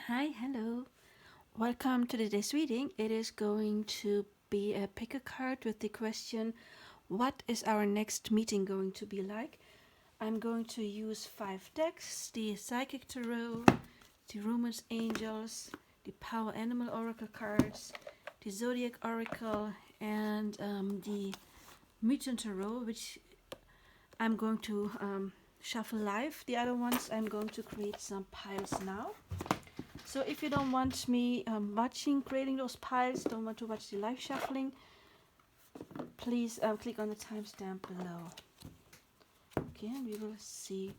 Hi, hello. Welcome to today's reading. It is going to be a pick a card with the question, what is our next meeting going to be like? I'm going to use 5 decks, the Psychic Tarot, the Romance Angels, the Power Animal Oracle cards, the Zodiac Oracle, and the Mutant Tarot, which I'm going to shuffle live. The other ones I'm going to create some piles now. So if you don't want me creating those piles, don't want to watch the live shuffling, please click on the timestamp below. Okay, and we will see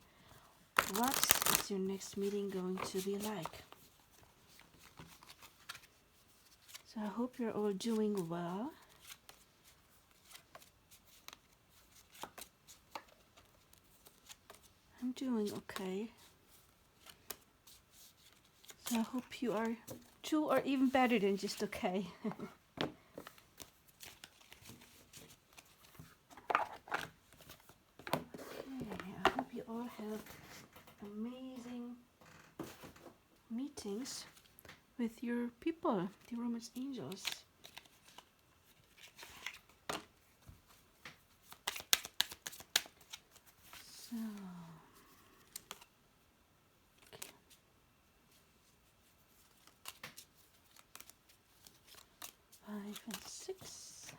what is your next meeting going to be like. So I hope you're all doing well. I'm doing okay. So I hope you are too, or even better than just okay. I hope you all have amazing meetings with your people, the Romance Angels. So, okay. 5 and 6.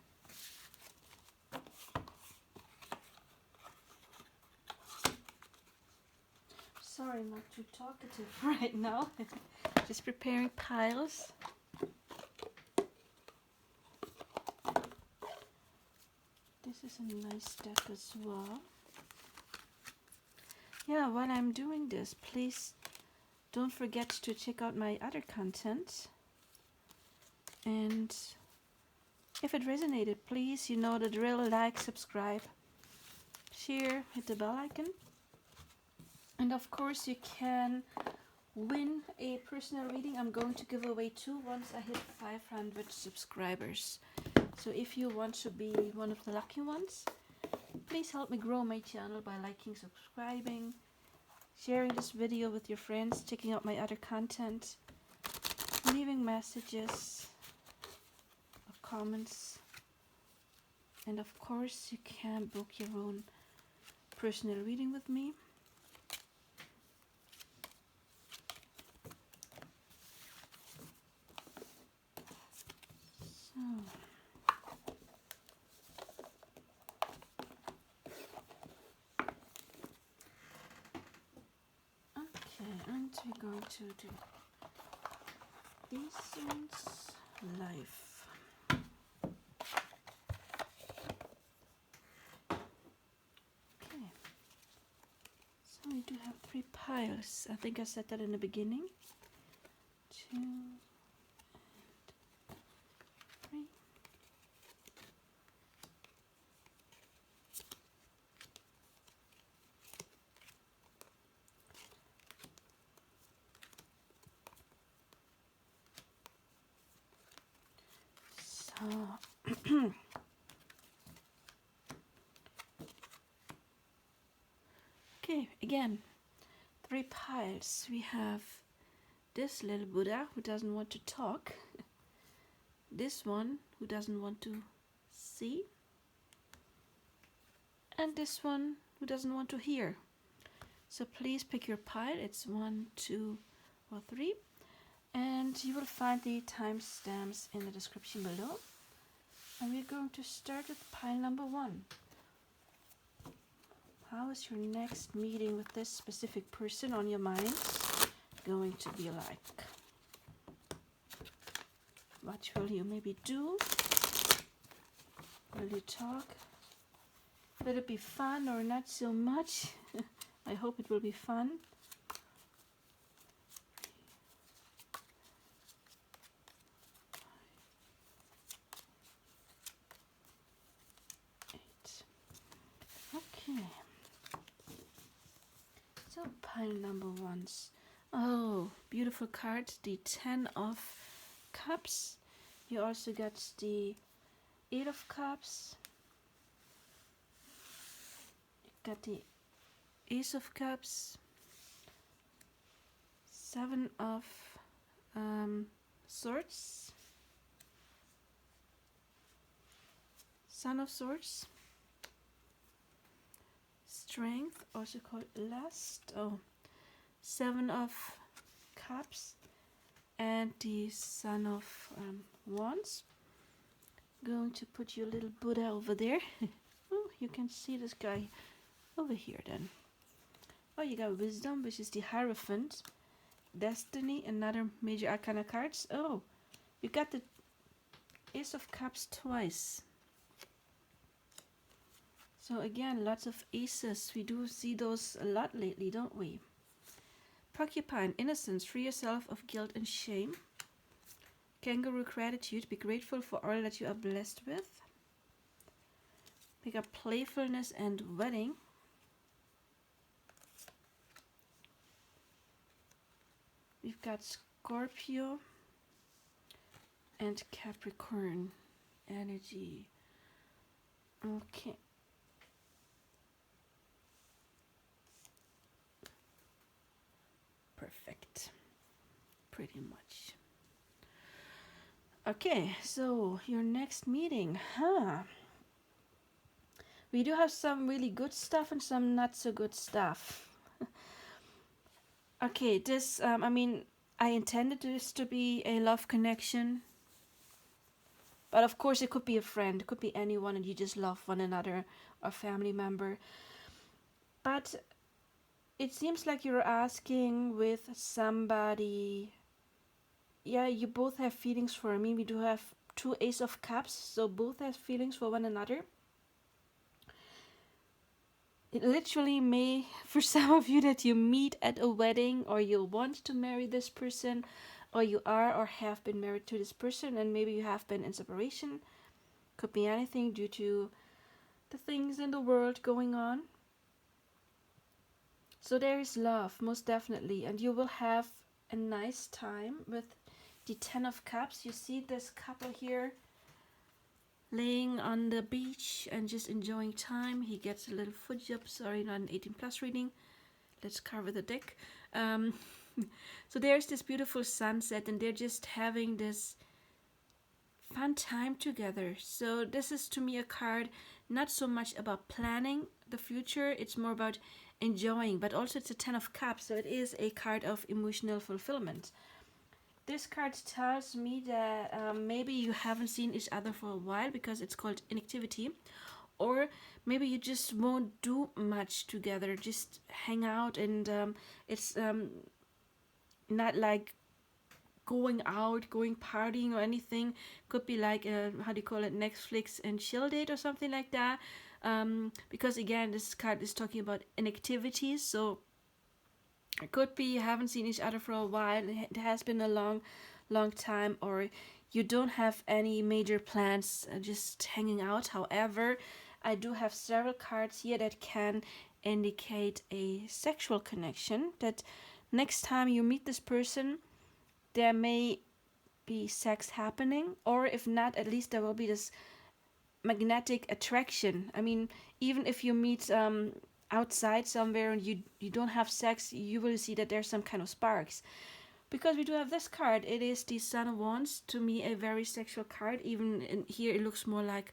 Sorry, I'm not too talkative right now. Just preparing piles. This is a nice deck as well. Yeah, while I'm doing this, please don't forget to check out my other content. And if it resonated, please, you know the drill, like, subscribe, share, hit the bell icon. And of course you can win a personal reading. I'm going to give away 2 once I hit 500 subscribers. So if you want to be one of the lucky ones, please help me grow my channel by liking, subscribing, sharing this video with your friends, checking out my other content, leaving messages, comments, and of course you can book your own personal reading with me. So, okay, and we're going to do these ones live. Okay, so we do have 3 piles. I think I said that in the beginning. 2 and 3. So okay, again, 3 piles. We have this little Buddha who doesn't want to talk, this one who doesn't want to see, and this one who doesn't want to hear. So please pick your pile. It's 1, 2, or 3, and you will find the timestamps in the description below. And we're going to start with pile number 1. How is your next meeting with this specific person on your mind going to be like? What will you maybe do? Will you talk? Will it be fun or not so much? I hope it will be fun. Okay. So pile number 1. Oh, beautiful card, the 10 of Cups. You also got the 8 of Cups. You got the Ace of Cups, 7 of Swords, Son of Swords, Strength, also called Lust. Oh, Seven of Cups, and the Son of Wands. Going to put your little Buddha over there. Oh, you can see this guy over here then. Oh, you got Wisdom, which is the Hierophant. Destiny, another major arcana cards. Oh, you got the Ace of Cups twice. So again, lots of aces. We do see those a lot lately, don't we? Porcupine, Innocence, free yourself of guilt and shame. Kangaroo, Gratitude, be grateful for all that you are blessed with. Pick up Playfulness and Wedding. We've got Scorpio and Capricorn energy. Okay. Perfect. Pretty much. Okay, so your next meeting, We do have some really good stuff and some not so good stuff. Okay, this, I intended this to be a love connection. But of course it could be a friend, it could be anyone and you just love one another or family member. But it seems like you're asking with somebody, yeah, you both have feelings for me. We do have two Ace of Cups, so both have feelings for one another. It literally may, for some of you, that you meet at a wedding or you want to marry this person or you are or have been married to this person and maybe you have been in separation. Could be anything due to the things in the world going on. So there is love, most definitely, and you will have a nice time with the Ten of Cups. You see this couple here laying on the beach and just enjoying time. He gets a little foot job. Sorry, not an 18 plus reading. Let's cover the deck. So there's this beautiful sunset and they're just having this fun time together. So this is to me a card not so much about planning the future, it's more about enjoying, but also it's a Ten of Cups, so it is a card of emotional fulfillment. This card tells me that maybe you haven't seen each other for a while because it's called inactivity, or maybe you just won't do much together, just hang out, and it's not like going out, going partying or anything. Could be like how do you call it, Netflix and chill date or something like that. Because again, this card is talking about inactivities, so it could be you haven't seen each other for a while. It has been a long time, or you don't have any major plans, just hanging out. However, I do have several cards here that can indicate a sexual connection, that next time you meet this person there may be sex happening, or if not, at least there will be this magnetic attraction. I mean, even if you meet outside somewhere and you don't have sex, you will see that there's some kind of sparks. Because we do have this card, it is the Son of Wands, to me a very sexual card. Even in here it looks more like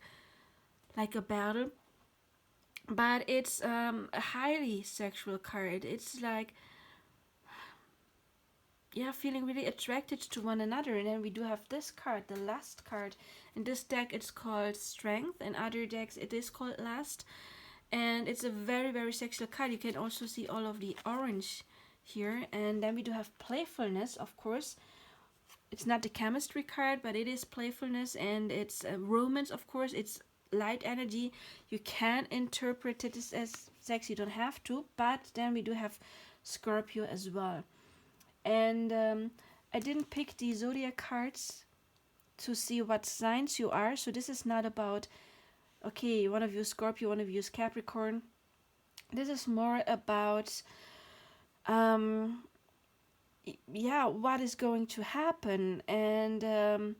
a battle, but it's a highly sexual card. It's like, yeah, feeling really attracted to one another. And then we do have this card, the Last card. In this deck it's called Strength, in other decks it is called Last, and it's a very, very sexual card. You can also see all of the orange here. And then we do have Playfulness, of course. It's not the chemistry card, but it is playfulness, and it's romance, of course. It's light energy. You can interpret it as sex, you don't have to, but then we do have Scorpio as well. And I didn't pick the zodiac cards to see what signs you are, so this is not about, okay, one of you is Scorpio, one of you is Capricorn. This is more about what is going to happen. And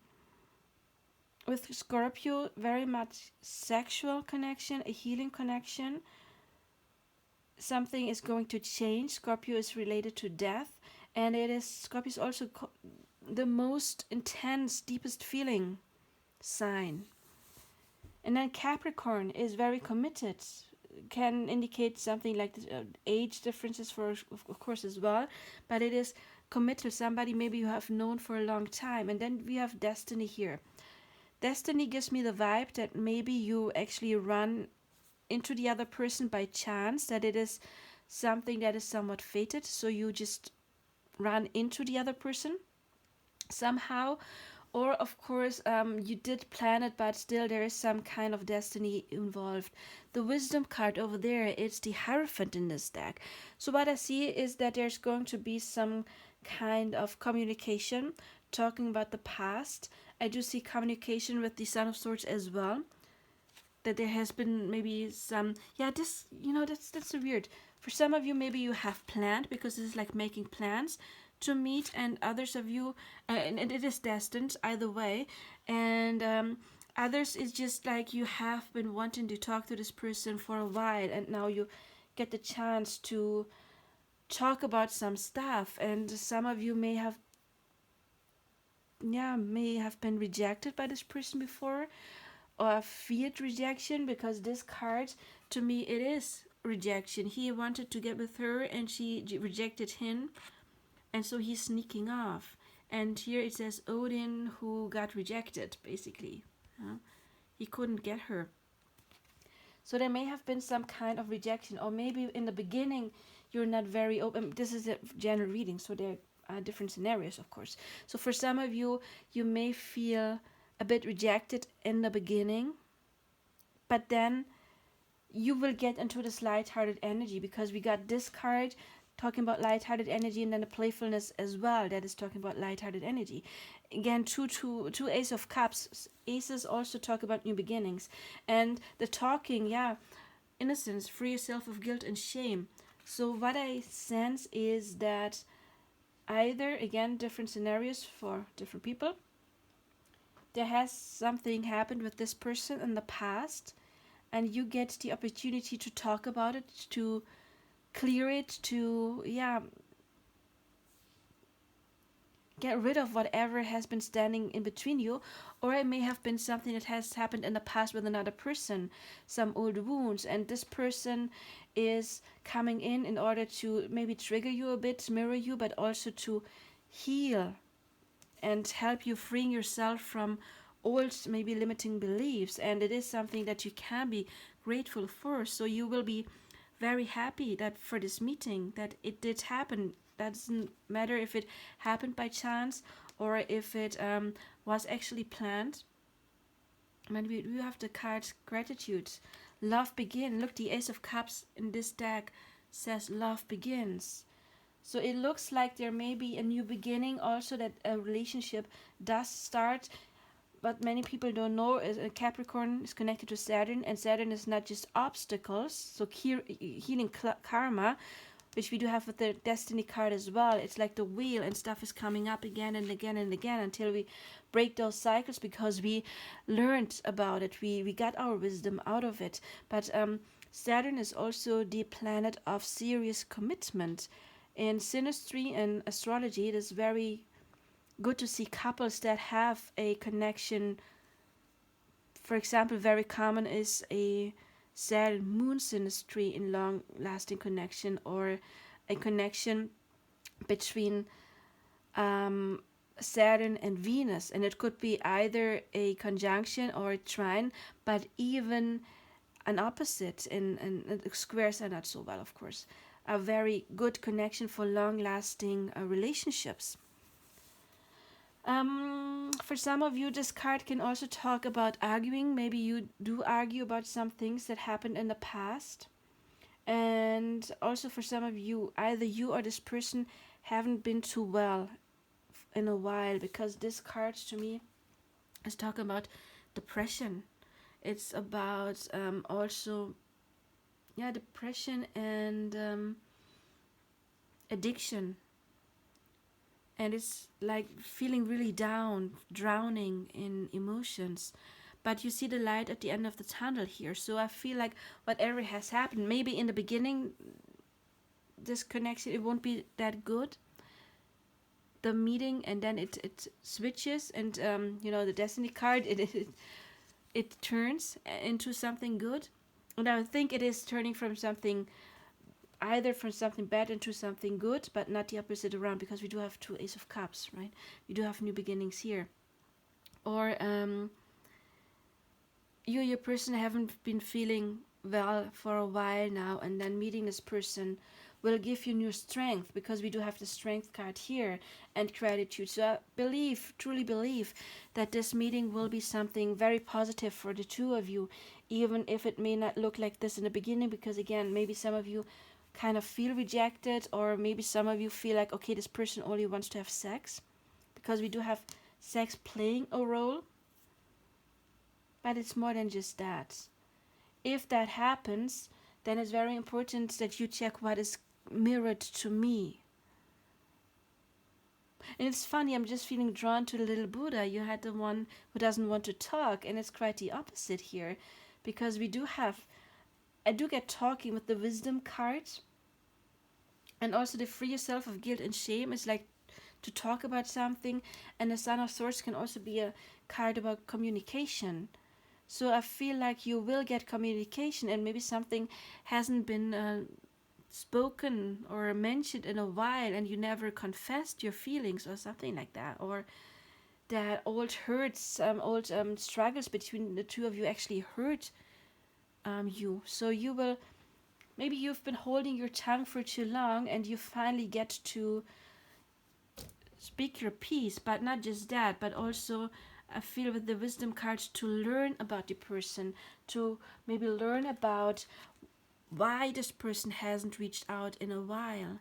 with Scorpio, very much sexual connection, a healing connection. Something is going to change. Scorpio is related to death, and Scorpio is also the most intense, deepest feeling sign. And then Capricorn is very committed, can indicate something like age differences for of course as well, but it is committed, somebody maybe you have known for a long time. And then we have destiny here. Destiny gives me the vibe that maybe you actually run into the other person by chance, that it is something that is somewhat fated, so you just run into the other person somehow. Or of course you did plan it, but still there is some kind of destiny involved. The wisdom card over there, it's the Hierophant in this deck. So what I see is that there's going to be some kind of communication talking about the past. I do see communication with the Son of Swords as well, that there has been maybe some, yeah, this, that's so weird. For some of you, maybe you have planned, because this is like making plans to meet, and others of you, and it is destined either way. And others is just like you have been wanting to talk to this person for a while, and now you get the chance to talk about some stuff. And some of you may have, been rejected by this person before, or feared rejection, because this card, to me, it is rejection. He wanted to get with her and she rejected him, and so he's sneaking off. And here it says Odin who got rejected, basically. He couldn't get her. So there may have been some kind of rejection, or maybe in the beginning you're not very open. This is a general reading, so there are different scenarios, of course. So for some of you, you may feel a bit rejected in the beginning, but then you will get into this light-hearted energy, because we got this card talking about light-hearted energy, and then the playfulness as well that is talking about light-hearted energy. Again, two Ace of Cups. Aces also talk about new beginnings, and the talking, innocence, free yourself of guilt and shame. So what I sense is that either, again, different scenarios for different people, there has something happened with this person in the past, and you get the opportunity to talk about it, to clear it, to get rid of whatever has been standing in between you. Or it may have been something that has happened in the past with another person, some old wounds, and this person is coming in order to maybe trigger you a bit, mirror you, but also to heal and help you freeing yourself from old, maybe limiting beliefs. And it is something that you can be grateful for. So you will be very happy that for this meeting, that it did happen. That doesn't matter if it happened by chance or if it was actually planned. And we have the card Gratitude. Love begin. Look, the Ace of Cups in this deck says love begins. So it looks like there may be a new beginning also, that a relationship does start. But many people don't know Capricorn is connected to Saturn, and Saturn is not just obstacles, so healing karma, which we do have with the Destiny card as well. It's like the wheel, and stuff is coming up again and again and again until we break those cycles, because we learned about it. We got our wisdom out of it. But Saturn is also the planet of serious commitment. In synastry and astrology, it is very good to see couples that have a connection. For example, very common is a Saturn moon synastry in long lasting connection, or a connection between Saturn and Venus. And it could be either a conjunction or a trine, but even an opposite, and squares are not so well, of course. A very good connection for long lasting relationships. For some of you, this card can also talk about arguing. Maybe you do argue about some things that happened in the past. And also for some of you, either you or this person haven't been too well in a while, because this card to me is talking about depression. It's about also, depression and addiction. And it's like feeling really down, drowning in emotions. But you see the light at the end of the tunnel here. So I feel like whatever has happened, maybe in the beginning, this connection, it won't be that good. the meeting, and then it switches, and the destiny card, it turns into something good. And I think it is turning from something, either from something bad into something good, but not the opposite around, because we do have two Ace of Cups, right? We do have new beginnings here. Or your person haven't been feeling well for a while now, and then meeting this person will give you new strength, because we do have the strength card here, and gratitude. So I truly believe that this meeting will be something very positive for the two of you, even if it may not look like this in the beginning, because again, maybe some of you kind of feel rejected, or maybe some of you feel like, okay, this person only wants to have sex, because we do have sex playing a role. But it's more than just that. If that happens, then it's very important that you check what is mirrored to me. And it's funny, I'm just feeling drawn to the little Buddha. You had the one who doesn't want to talk, and it's quite the opposite here, because I do get talking with the wisdom card, and also the free yourself of guilt and shame is like to talk about something, and the Sun of Swords can also be a card about communication. So I feel like you will get communication, and maybe something hasn't been spoken or mentioned in a while, and you never confessed your feelings or something like that, or that old hurts, old struggles between the two of you actually hurt you. So maybe you've been holding your tongue for too long, and you finally get to speak your piece. But not just that, but also I feel with the wisdom cards, to learn about the person, to maybe learn about why this person hasn't reached out in a while.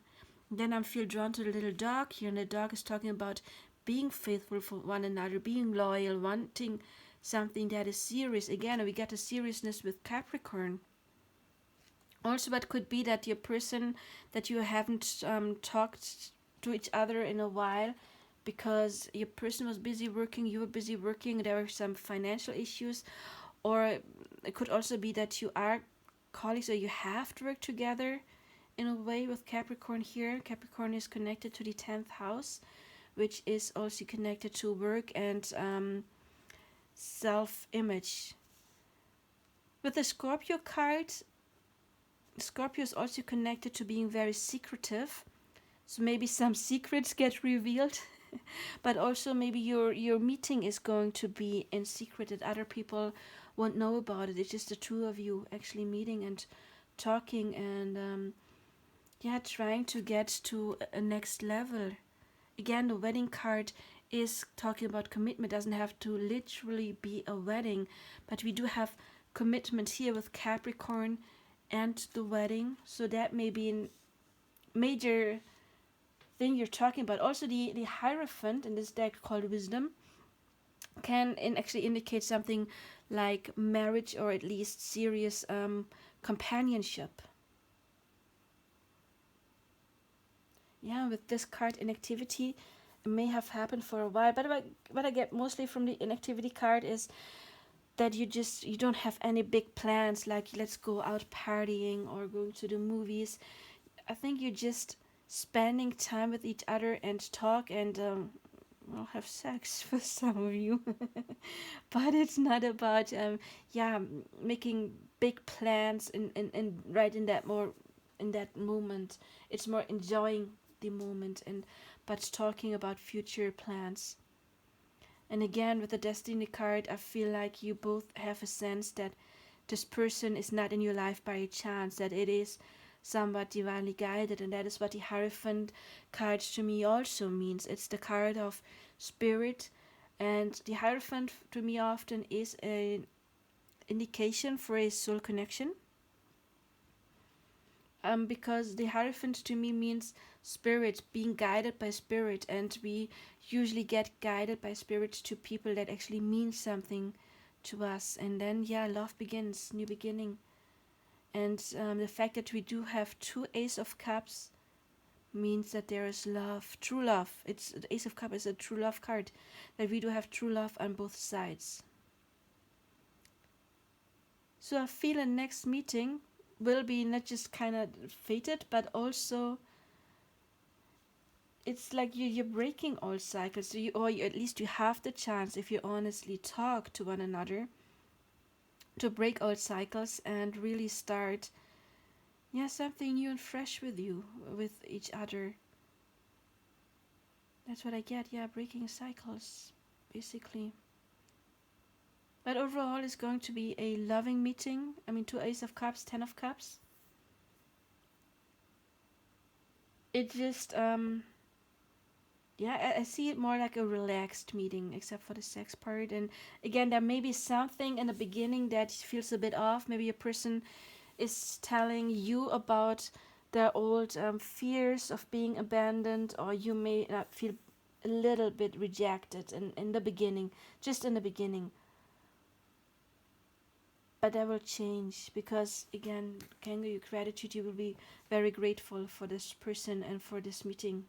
Then I feel drawn to the little dog here, and the dog is talking about being faithful for one another, being loyal, wanting something that is serious. Again, we get a seriousness with Capricorn. Also, it could be that your person, that you haven't talked to each other in a while, because your person was busy working, you were busy working, there were some financial issues. Or it could also be that you are colleagues, or you have to work together in a way with Capricorn here. Capricorn is connected to the 10th house, which is also connected to work and self-image. With the Scorpio card, Scorpio is also connected to being very secretive. So maybe some secrets get revealed. But also maybe your meeting is going to be in secret, that other people won't know about it. It's just the two of you actually meeting and talking, and trying to get to a next level. Again, the wedding card is talking about commitment. It doesn't have to literally be a wedding, but we do have commitment here with Capricorn and the wedding. So that may be a major thing you're talking about. Also, the Hierophant in this deck called Wisdom can actually indicate something like marriage, or at least serious companionship. Yeah, with this card, inactivity, it may have happened for a while, but what I get mostly from the inactivity card is that you don't have any big plans, like let's go out partying or going to the movies. I think you're just spending time with each other and talk, and have sex for some of you. But it's not about making big plans in right in that moment. It's more enjoying the moment, but talking about future plans. And again, with the Destiny card, I feel like you both have a sense that this person is not in your life by chance, that it is somewhat divinely guided, and that is what the Hierophant card to me also means. It's the card of spirit, and the Hierophant to me often is an indication for a soul connection. Because the Hierophant to me means spirit, being guided by spirit, and we usually get guided by spirit to people that actually mean something to us. And then, love begins, new beginning. And the fact that we do have two Ace of Cups means that there is love, true love. The Ace of Cups is a true love card, that we do have true love on both sides. So I feel the next meeting will be not just kind of fated, but also it's like you're breaking old cycles. So at least you have the chance, if you honestly talk to one another, to break old cycles and really start, yeah, something new and fresh with each other. That's what I get. Yeah, breaking cycles, basically. But overall, it's going to be a loving meeting. I mean, two Ace of Cups, Ten of Cups. It just, yeah, I see it more like a relaxed meeting, except for the sex part. And again, there may be something in the beginning that feels a bit off. Maybe a person is telling you about their old fears of being abandoned, or you may feel a little bit rejected in the beginning, just in the beginning. But that will change because, again, Kangaroo gratitude, you will be very grateful for this person and for this meeting.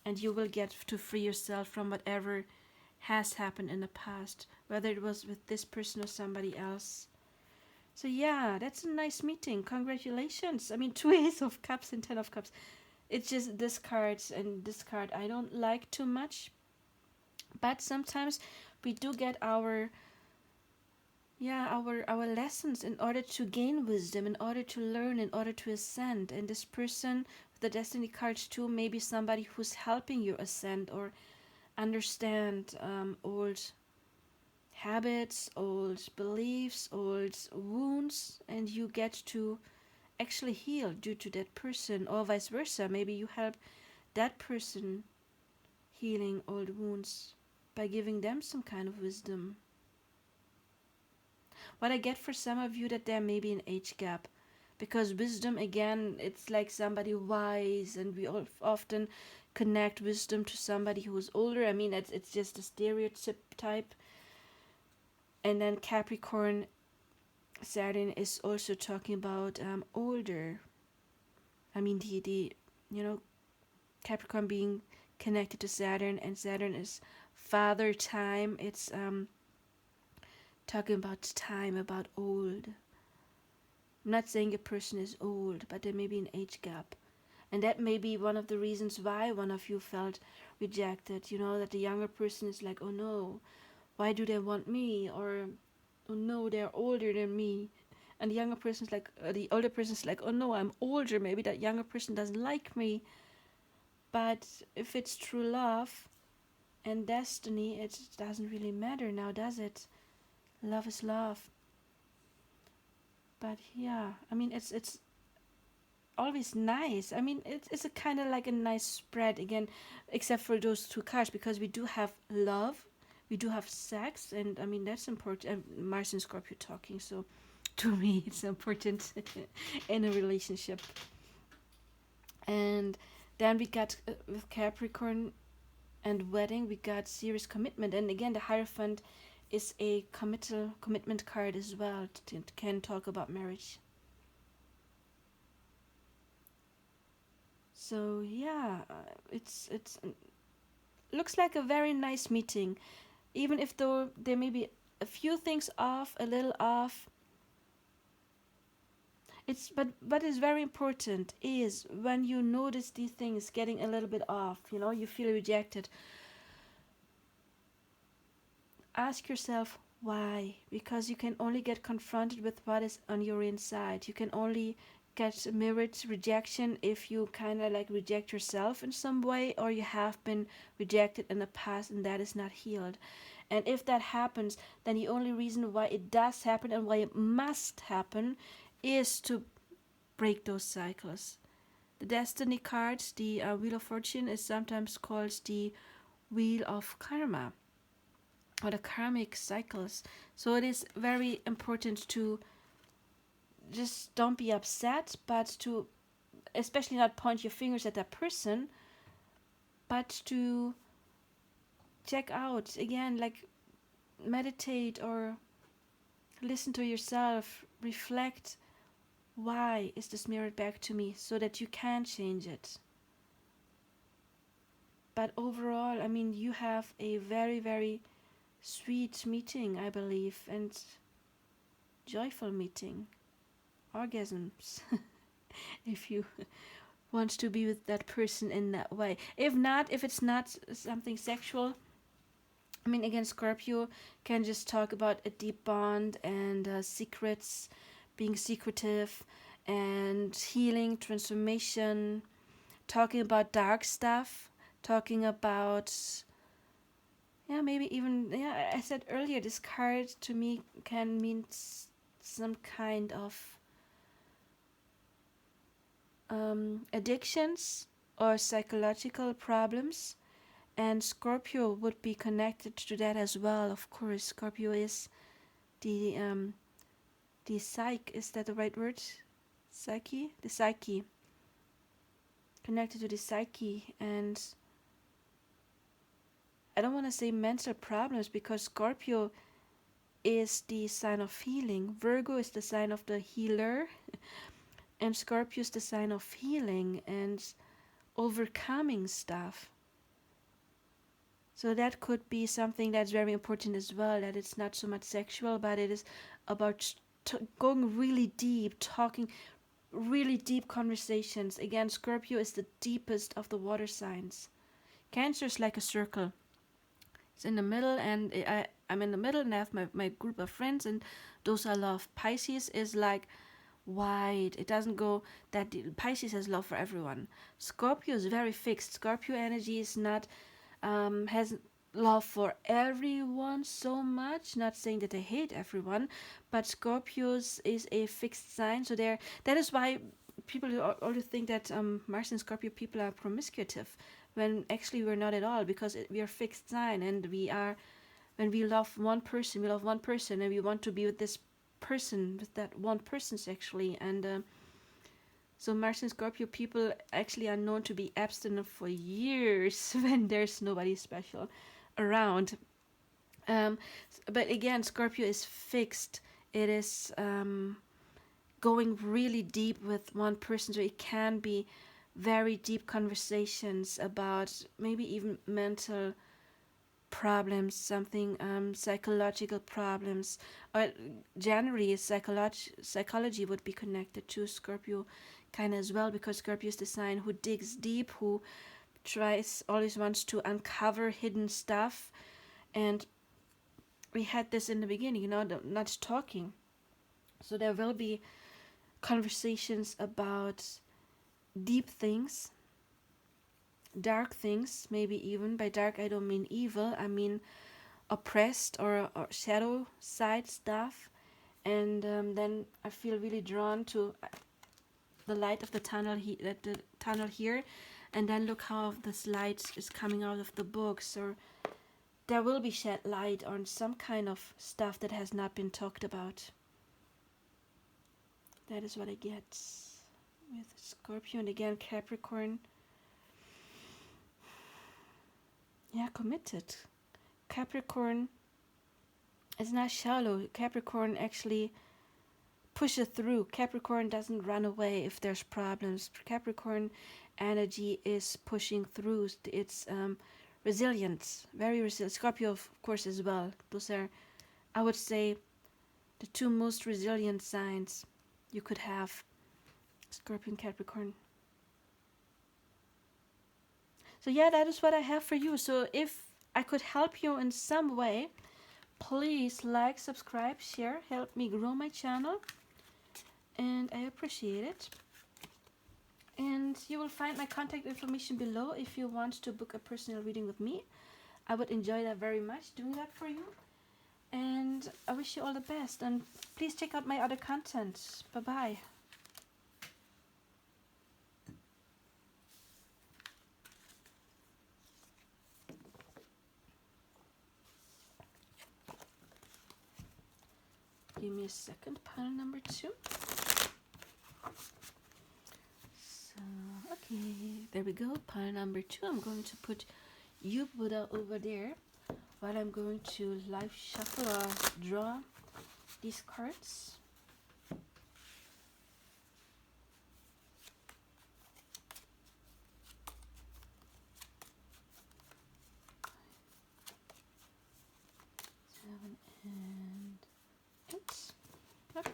And you will get to free yourself from whatever has happened in the past, whether it was with this person or somebody else. So yeah, that's a nice meeting. Congratulations. I mean, two Ace of Cups and Ten of Cups. It's just this cards, and this card I don't like too much. But sometimes we do get our lessons in order to gain wisdom, in order to learn, in order to ascend. And this person with the destiny cards too, maybe somebody who's helping you ascend or understand old habits, old beliefs, old wounds, and you get to actually heal due to that person, or vice versa. Maybe you help that person healing old wounds by giving them some kind of wisdom. What I get for some of you, that there may be an age gap, because wisdom, again, it's like somebody wise, and we all often connect wisdom to somebody who is older. I mean, it's just a stereotype type. And then Capricorn, Saturn is also talking about older. I mean, the Capricorn being connected to Saturn, and Saturn is father time. It's talking about time, about old. I'm not saying a person is old, but there may be an age gap. And that may be one of the reasons why one of you felt rejected. That the younger person is like, oh no, why do they want me? Or, oh no, they're older than me. And the younger person's like, the older person's like, oh no, I'm older. Maybe that younger person doesn't like me. But if it's true love and destiny, it doesn't really matter now, does it? Love is love. But yeah, I mean, it's always nice. I mean, it's a kind of like a nice spread again, except for those two cards, because we do have love, we do have sex, and I mean that's important. Mars and Scorpio talking, so to me it's important in a relationship. And then we got with Capricorn and wedding, we got serious commitment, and again the Hierophant is a commitment card as well. Can talk about marriage. So yeah, it's looks like a very nice meeting, even if though there may be a few things off, a little off. It's but what is very important is when you notice these things getting a little bit off, you feel rejected. Ask yourself why, because you can only get confronted with what is on your inside. You can only get mirrored rejection if you kind of like reject yourself in some way, or you have been rejected in the past and that is not healed. And if that happens, then the only reason why it does happen and why it must happen is to break those cycles. The destiny cards, the Wheel of Fortune, is sometimes called the Wheel of Karma, or the karmic cycles. So it is very important to just don't be upset, but to especially not point your fingers at that person, but to check out again, like meditate or listen to yourself, reflect, why is this mirrored back to me, so that you can change it. But overall, I mean, you have a very, very sweet meeting, I believe, and joyful meeting. Orgasms, if you wants to be with that person in that way. If not, if it's not something sexual, I mean, again, Scorpio can just talk about a deep bond and secrets, being secretive, and healing, transformation, talking about dark stuff, talking about, yeah, maybe even, yeah, I said earlier, this card to me can mean some kind of addictions or psychological problems. And Scorpio would be connected to that as well. Of course, Scorpio is the psyche. Is that the right word? Psyche? The psyche. Connected to the psyche. And I don't want to say mental problems, because Scorpio is the sign of healing. Virgo is the sign of the healer. And Scorpio is the sign of healing and overcoming stuff. So that could be something that's very important as well, that it's not so much sexual, but it is about going really deep, talking really deep conversations. Again, Scorpio is the deepest of the water signs. Cancer is like a circle. It's in the middle, and I'm in the middle, and I have my group of friends, and those I love. Pisces is like wide. It doesn't go that deep. Pisces has love for everyone. Scorpio is very fixed. Scorpio energy is not has love for everyone so much. Not saying that they hate everyone, but Scorpios is a fixed sign. So that is why people always think that Mars and Scorpio people are promiscuous, when actually we're not at all, because we are fixed sign, and we are, when we love one person, we love one person, and we want to be with this person, with that one person sexually. And so Mars and Scorpio people actually are known to be abstinent for years when there's nobody special around. But again, Scorpio is fixed. It is going really deep with one person, so it can be very deep conversations about maybe even mental problems, something psychological problems, or generally psychology would be connected to Scorpio kind of as well, because Scorpio is the sign who digs deep, who always wants to uncover hidden stuff. And we had this in the beginning, not talking. So there will be conversations about deep things, dark things, maybe even. By dark, I don't mean evil, I mean oppressed or shadow side stuff. And then I feel really drawn to the light of the tunnel, the tunnel here, and then look how this light is coming out of the books. Or there will be shed light on some kind of stuff that has not been talked about. That is what I get with Scorpio. And again, Capricorn, yeah, committed. Capricorn is not shallow. Capricorn actually pushes through. Capricorn doesn't run away if there's problems. Capricorn energy is pushing through. It's resilience, very resilient. Scorpio, of course, as well. Those are, I would say, the two most resilient signs you could have. Scorpio and Capricorn. So yeah, that is what I have for you. So if I could help you in some way, please like, subscribe, share, help me grow my channel, and I appreciate it. And you will find my contact information below if you want to book a personal reading with me. I would enjoy that very much, doing that for you. And I wish you all the best, and please check out my other content. Bye bye. Give me a second. Pile number 2. So, okay, there we go. Pile number 2. I'm going to put you, Buddha, over there while I'm going to live shuffle or draw these cards. Okay.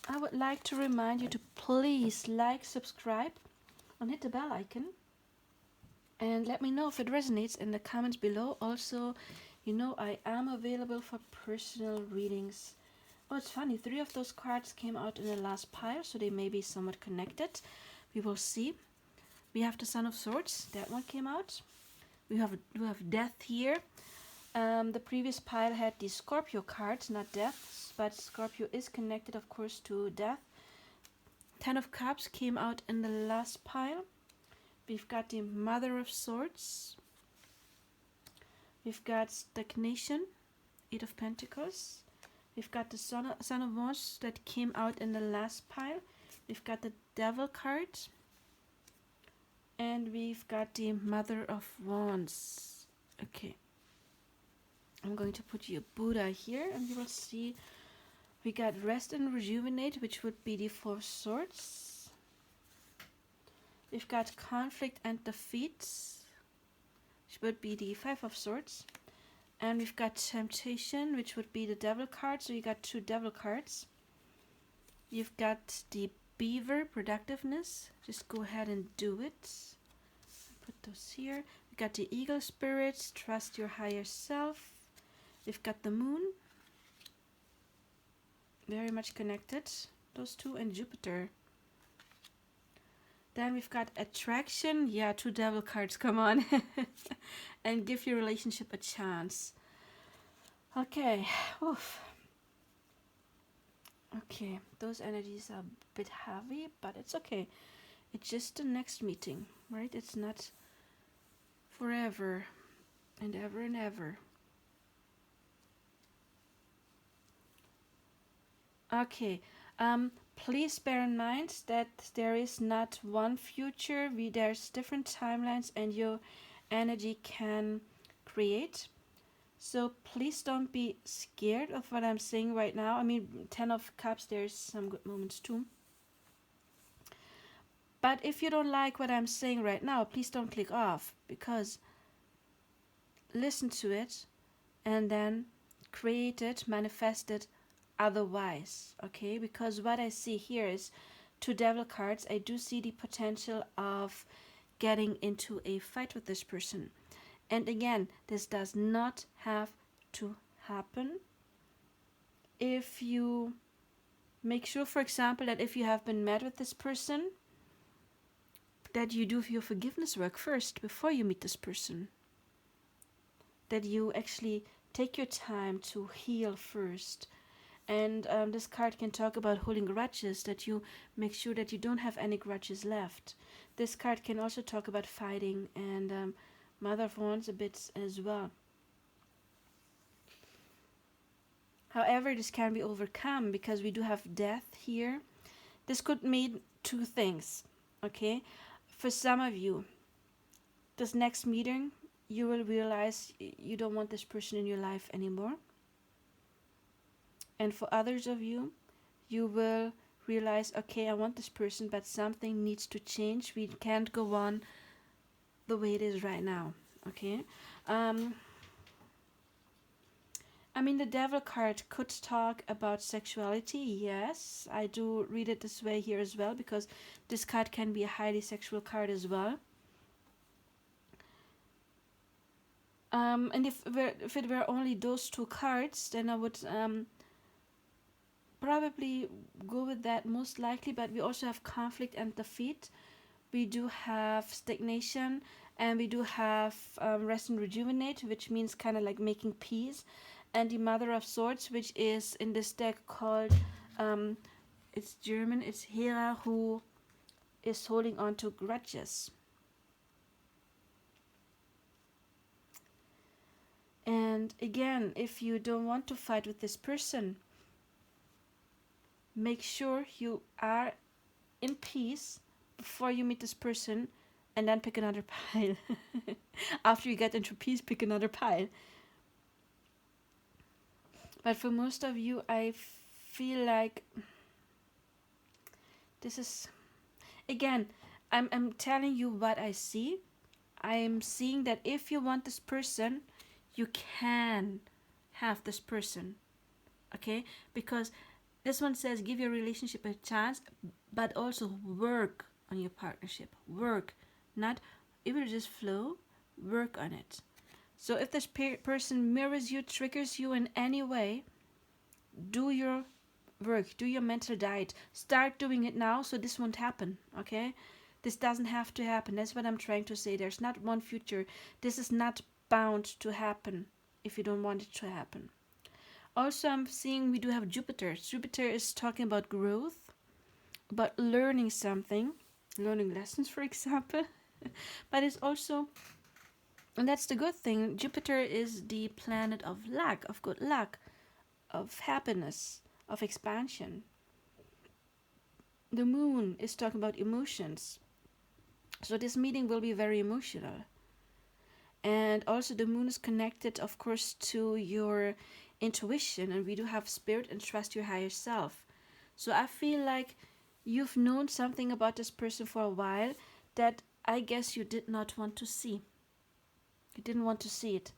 I would like to remind you to please like, subscribe, and hit the bell icon. And let me know if it resonates in the comments below. Also, you know, I am available for personal readings. Oh, it's funny. 3 of those cards came out in the last pile, so they may be somewhat connected. We will see. We have the Sun of Swords. That one came out. We have Death here. The previous pile had the Scorpio cards, not Death, but Scorpio is connected, of course, to Death. 10 of Cups came out in the last pile. We've got the Mother of Swords. We've got Stagnation, 8 of Pentacles. We've got the Son of Wands that came out in the last pile. We've got the Devil card. And we've got the Mother of Wands. Okay. I'm going to put you Buddha here and you will see we got Rest and Rejuvenate, which would be the 4 of Swords. We've got Conflict and Defeat, which would be the 5 of Swords. And we've got Temptation, which would be the Devil card. So you got 2 Devil cards. You've got the Beaver, Productiveness. Just go ahead and do it. Put those here. We've got the Eagle Spirit, Trust Your Higher Self. We've got the Moon. Very much connected. Those 2 and Jupiter. Then we've got Attraction. Yeah, 2 Devil cards, come on. And Give Your Relationship a Chance. Okay. Oof. Okay, those energies are a bit heavy, but it's okay. It's just the next meeting, right? It's not forever and ever and ever. Okay. Please bear in mind that there is not one future. There's different timelines and your energy can create. So please don't be scared of what I'm saying right now. I mean, 10 of Cups, there's some good moments too. But if you don't like what I'm saying right now, please don't click off, because listen to it and then create it, manifest it otherwise, okay? Because what I see here is 2 Devil cards. I do see the potential of getting into a fight with this person. And again, this does not have to happen. If you make sure, for example, that if you have been mad with this person, that you do your forgiveness work first before you meet this person. That you actually take your time to heal first. And this card can talk about holding grudges, that you make sure that you don't have any grudges left. This card can also talk about fighting and Mother of Wands a bit as well. However, this can be overcome because we do have Death here. This could mean 2 things, okay? For some of you, this next meeting, you will realize you don't want this person in your life anymore. And for others of you, you will realize, okay, I want this person, but something needs to change. We can't go on the way it is right now, okay? I mean, the Devil card could talk about sexuality. Yes, I do read it this way here as well, because this card can be a highly sexual card as well. And if it were only those 2 cards, then I would probably go with that most likely. But we also have Conflict and Defeat. We do have Stagnation, and we do have Rest and Rejuvenate, which means kind of like making peace. And the Mother of Swords, which is in this deck called, it's German, it's Hera, who is holding on to grudges. And again, if you don't want to fight with this person, make sure you are in peace before you meet this person, and then pick another pile. After you get into peace, pick another pile. But for most of you, I feel like this is, again, I'm telling you what I see. I'm seeing that if you want this person, you can have this person, okay? Because This one says give your relationship a chance, but also work on your partnership. Work, not it will just flow. Work on it. So if this person mirrors you, triggers you in any way, do your work, do your mental diet. Start doing it now so this won't happen, okay? This doesn't have to happen. That's what I'm trying to say. There's not one future. This is not bound to happen if you don't want it to happen. Also, I'm seeing we do have Jupiter. Jupiter is talking about growth, about learning something, learning lessons, for example. But it's also, and that's the good thing, Jupiter is the planet of luck, of good luck, of happiness, of expansion. The moon is talking about emotions. So this meeting will be very emotional. And also the moon is connected, of course, to your intuition. And we do have spirit and trust your higher self. So I feel like you've known something about this person for a while that I guess you did not want to see. You didn't want to see it.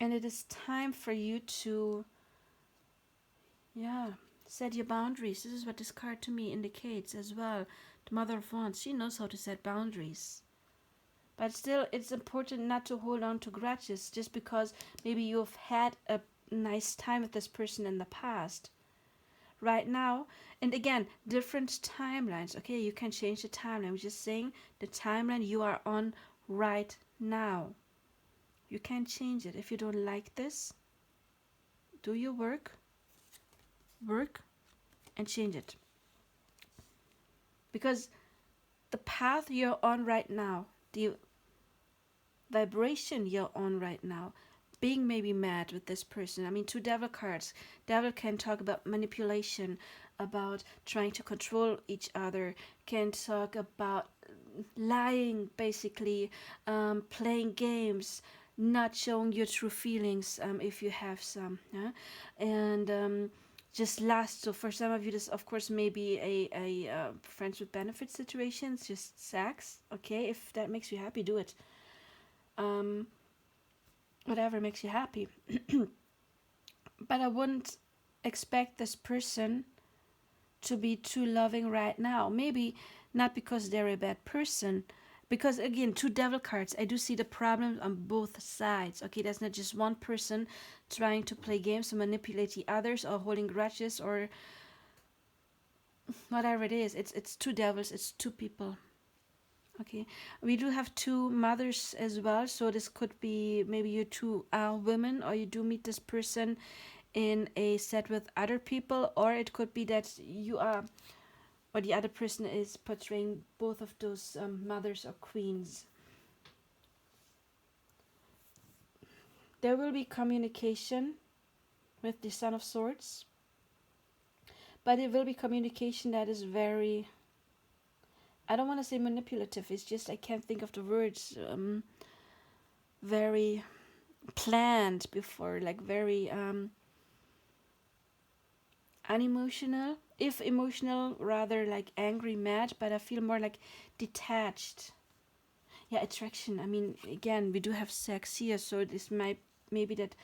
And it is time for you to, set your boundaries. This is what this card to me indicates as well. The Mother of Wands, she knows how to set boundaries. But still, it's important not to hold on to grudges just because maybe you've had a nice time with this person in the past. Right now, and again, different timelines. Okay, you can change the timeline. I'm just saying the timeline you are on right now. You can't change it. If you don't like this, do your work, and change it. Because the path you're on right now, the vibration you're on right now, being maybe mad with this person. I mean, 2 devil cards. Devil can talk about manipulation, about trying to control each other, can talk about lying, basically, playing games, not showing your true feelings if you have some. And just lust. So for some of you, this of course may be a friends with benefits situations, just sex. Okay, if that makes you happy, do it. Whatever makes you happy. But I wouldn't expect this person to be too loving right now. Maybe not because they're a bad person. Because again, 2 devil cards, I do see the problems on both sides. Okay, that's not just one person trying to play games to manipulate the others or holding grudges or whatever it is. It's 2 devils, it's 2 people. Okay, we do have 2 mothers as well, so this could be maybe you 2 are women, or you do meet this person in a set with other people, or it could be that you are, or the other person is portraying both of those mothers or queens. There will be communication with the Son of Swords, but it will be communication that is very, I don't want to say manipulative, it's just I can't think of the words, very planned before, like very unemotional. If emotional, rather like angry, mad, but I feel more like detached. Yeah, attraction. I mean, again, we do have sex here, so this might maybe that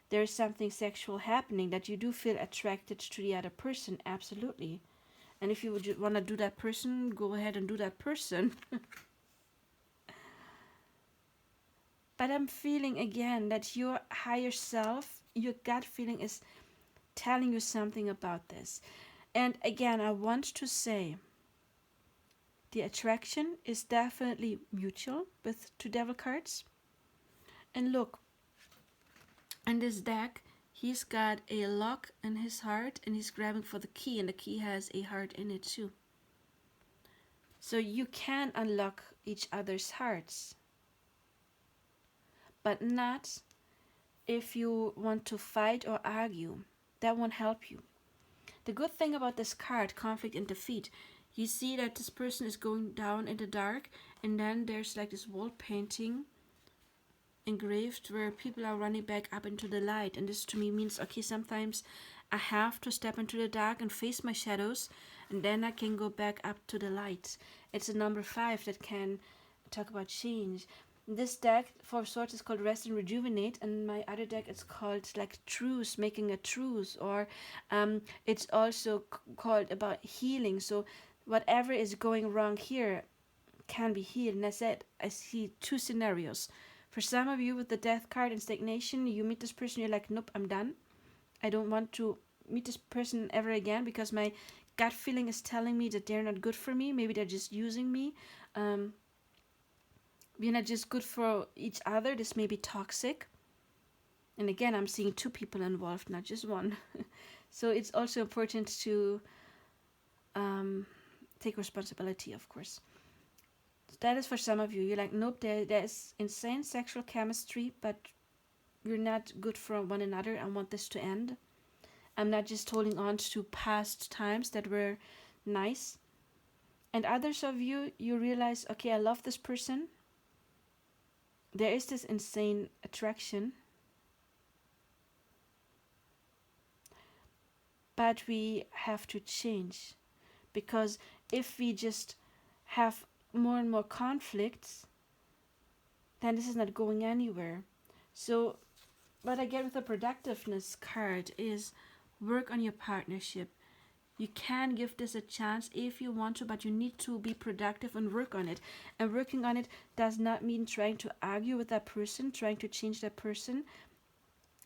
there is something sexual happening, that you do feel attracted to the other person, absolutely. And if you would want to do that person, go ahead and do that person. But I'm feeling again that your higher self, your gut feeling is telling you something about this. And again, I want to say the attraction is definitely mutual with 2 devil cards. And look, in this deck, he's got a lock in his heart and he's grabbing for the key, and the key has a heart in it too. So you can unlock each other's hearts, but not if you want to fight or argue. That won't help you. The good thing about this card, conflict and defeat, you see that this person is going down in the dark, and then there's like this wall painting engraved where people are running back up into the light. And this to me means, okay, sometimes I have to step into the dark and face my shadows, and then I can go back up to the light. It's a number 5 that can talk about change. This deck for swords is called Rest and Rejuvenate, and my other deck is called like Truce, making a truce, or it's also called about healing. So whatever is going wrong here can be healed. And I said I see two scenarios. For some of you with the Death card and stagnation, you meet this person, you're like, nope, I'm done. I don't want to meet this person ever again because my gut feeling is telling me that they're not good for me. Maybe they're just using me. We're not just good for each other. This may be toxic. And again, I'm seeing two people involved, not just one. So it's also important to take responsibility, of course. So that is for some of you. You're like, nope, there's insane sexual chemistry, but you're not good for one another. I want this to end. I'm not just holding on to past times that were nice. And others of you, you realize, okay, I love this person. There is this insane attraction. But we have to change. Because if we just have more and more conflicts, then this is not going anywhere. So what I get with the productiveness card is work on your partnership. You can give this a chance if you want to, but you need to be productive and work on it. And working on it does not mean trying to argue with that person, trying to change that person.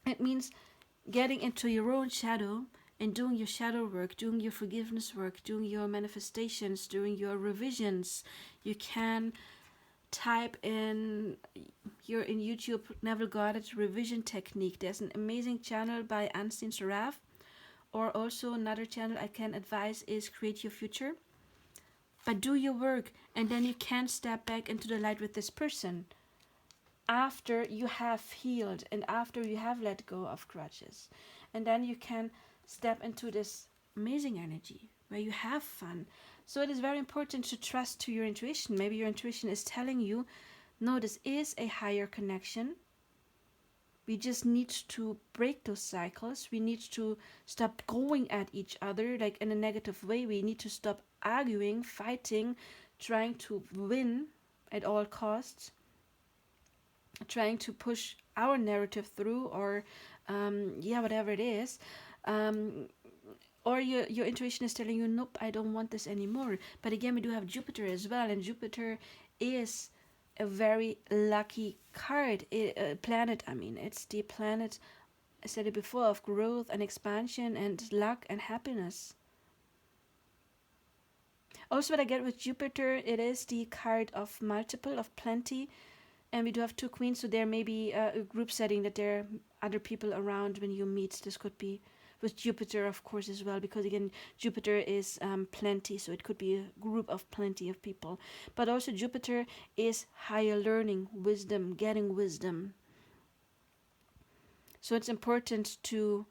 It means getting into your own shadow and doing your shadow work, doing your forgiveness work, doing your manifestations, doing your revisions. You can type in YouTube Neville Goddard's revision technique. There's an amazing channel by Unseen Seraph. Or also another channel I can advise is Create Your Future. But do your work, and then you can step back into the light with this person after you have healed and after you have let go of grudges. And then you can step into this amazing energy where you have fun. So it is very important to trust to your intuition. Maybe your intuition is telling you, no, this is a higher connection. We just need to break those cycles. We need to stop going at each other like in a negative way. We need to stop arguing, fighting, trying to win at all costs, trying to push our narrative through, or whatever it is. Or your intuition is telling you, nope, I don't want this anymore. But again, we do have Jupiter as well, and Jupiter is a very lucky planet. I mean, it's the planet, I said it before, of growth and expansion and luck and happiness. Also, what I get with Jupiter, it is the card of multiple, of plenty. And we do have two queens, so there may be a group setting that there are other people around when you meet. This could be with Jupiter, of course, as well, because again, Jupiter is plenty, so it could be a group of plenty of people. But also Jupiter is higher learning, wisdom, getting wisdom. So it's important to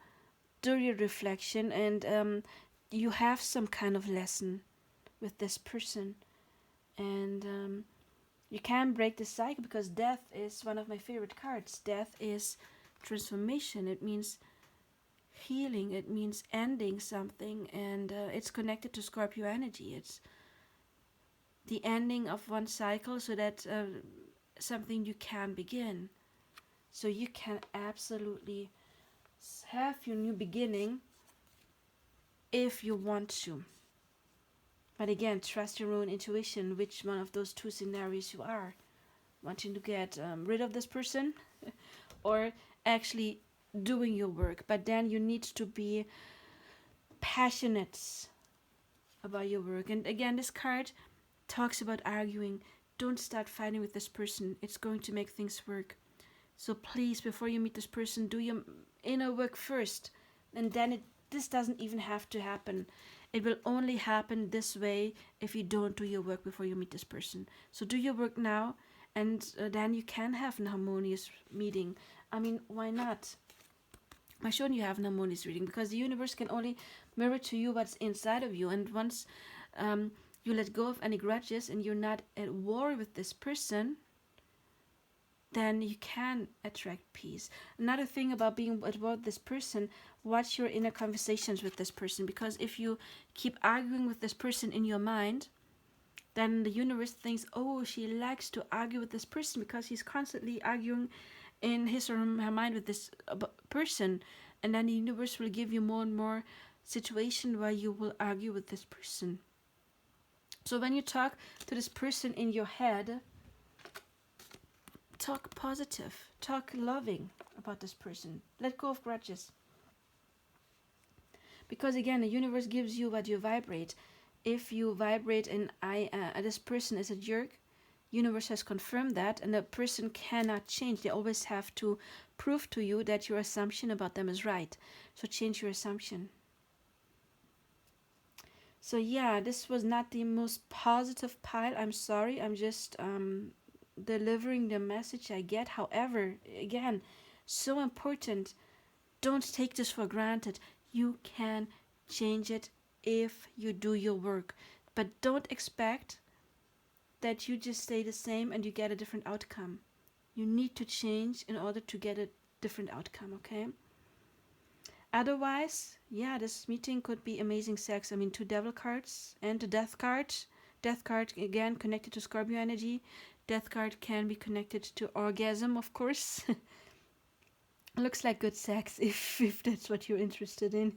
do your reflection, and you have some kind of lesson with this person. And you can break the cycle, because death is one of my favorite cards. Death is transformation. It means healing. It means ending something, and it's connected to Scorpio energy. It's the ending of one cycle so that something you can begin. So you can absolutely have your new beginning if you want to. But again, trust your own intuition, which one of those two scenarios you are. Wanting to get rid of this person or actually doing your work. But then you need to be passionate about your work. And again, this card talks about arguing. Don't start fighting with this person. It's going to make things work. So please, before you meet this person, do your inner work first. And then this doesn't even have to happen. It will only happen this way if you don't do your work before you meet this person. So do your work now, and then you can have an harmonious meeting. I mean, why not? Why shouldn't you have an harmonious reading? Because the universe can only mirror to you what's inside of you. And once you let go of any grudges and you're not at war with this person, then you can attract peace. Another thing about being at war with this person, watch your inner conversations with this person. Because if you keep arguing with this person in your mind, then the universe thinks, oh, she likes to argue with this person because he's constantly arguing in his or her mind with this person. And then the universe will give you more and more situation where you will argue with this person. So when you talk to this person in your head, talk positive, talk loving about this person. Let go of grudges. Because again, the universe gives you what you vibrate. If you vibrate in this person is a jerk, universe has confirmed that, and the person cannot change. They always have to prove to you that your assumption about them is right. So change your assumption. So yeah, this was not the most positive pile. I'm sorry. I'm just delivering the message I get. However, again, so important. Don't take this for granted. You can change it if you do your work. But don't expect that you just stay the same and you get a different outcome. You need to change in order to get a different outcome, okay? Otherwise, yeah, this meeting could be amazing sex. I mean, 2 devil cards and the death card. Death card, again, connected to Scorpio energy. Death card can be connected to orgasm, of course. Looks like good sex if that's what you're interested in.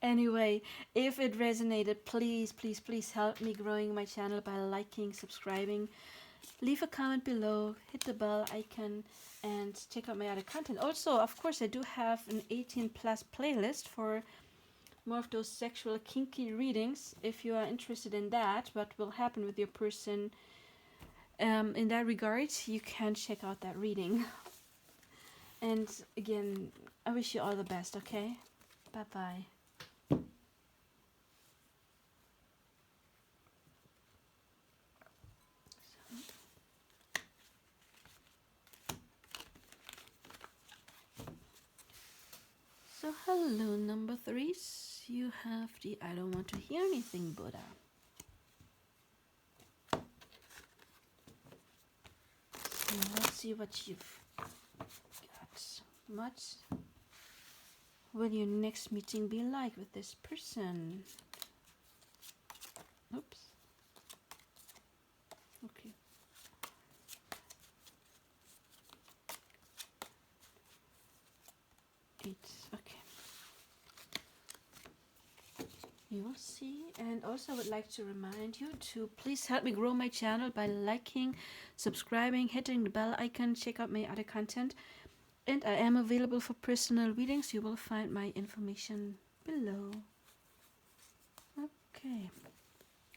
Anyway, if it resonated, please help me growing my channel by liking, subscribing. Leave a comment below, hit the bell icon, and check out my other content. Also, of course, I do have an 18+ playlist for more of those sexual kinky readings. If you are interested in that, what will happen with your person in that regard, you can check out that reading. And again, I wish you all the best, okay? Bye-bye. So hello, number 3s. You have the I don't want to hear anything, Buddha. So let's see what you've got. What will your next meeting be like with this person? Oops. Okay. Okay. You will see. And also I would like to remind you to please help me grow my channel by liking, subscribing, hitting the bell icon, check out my other content. And I am available for personal readings. You will find my information below. Okay.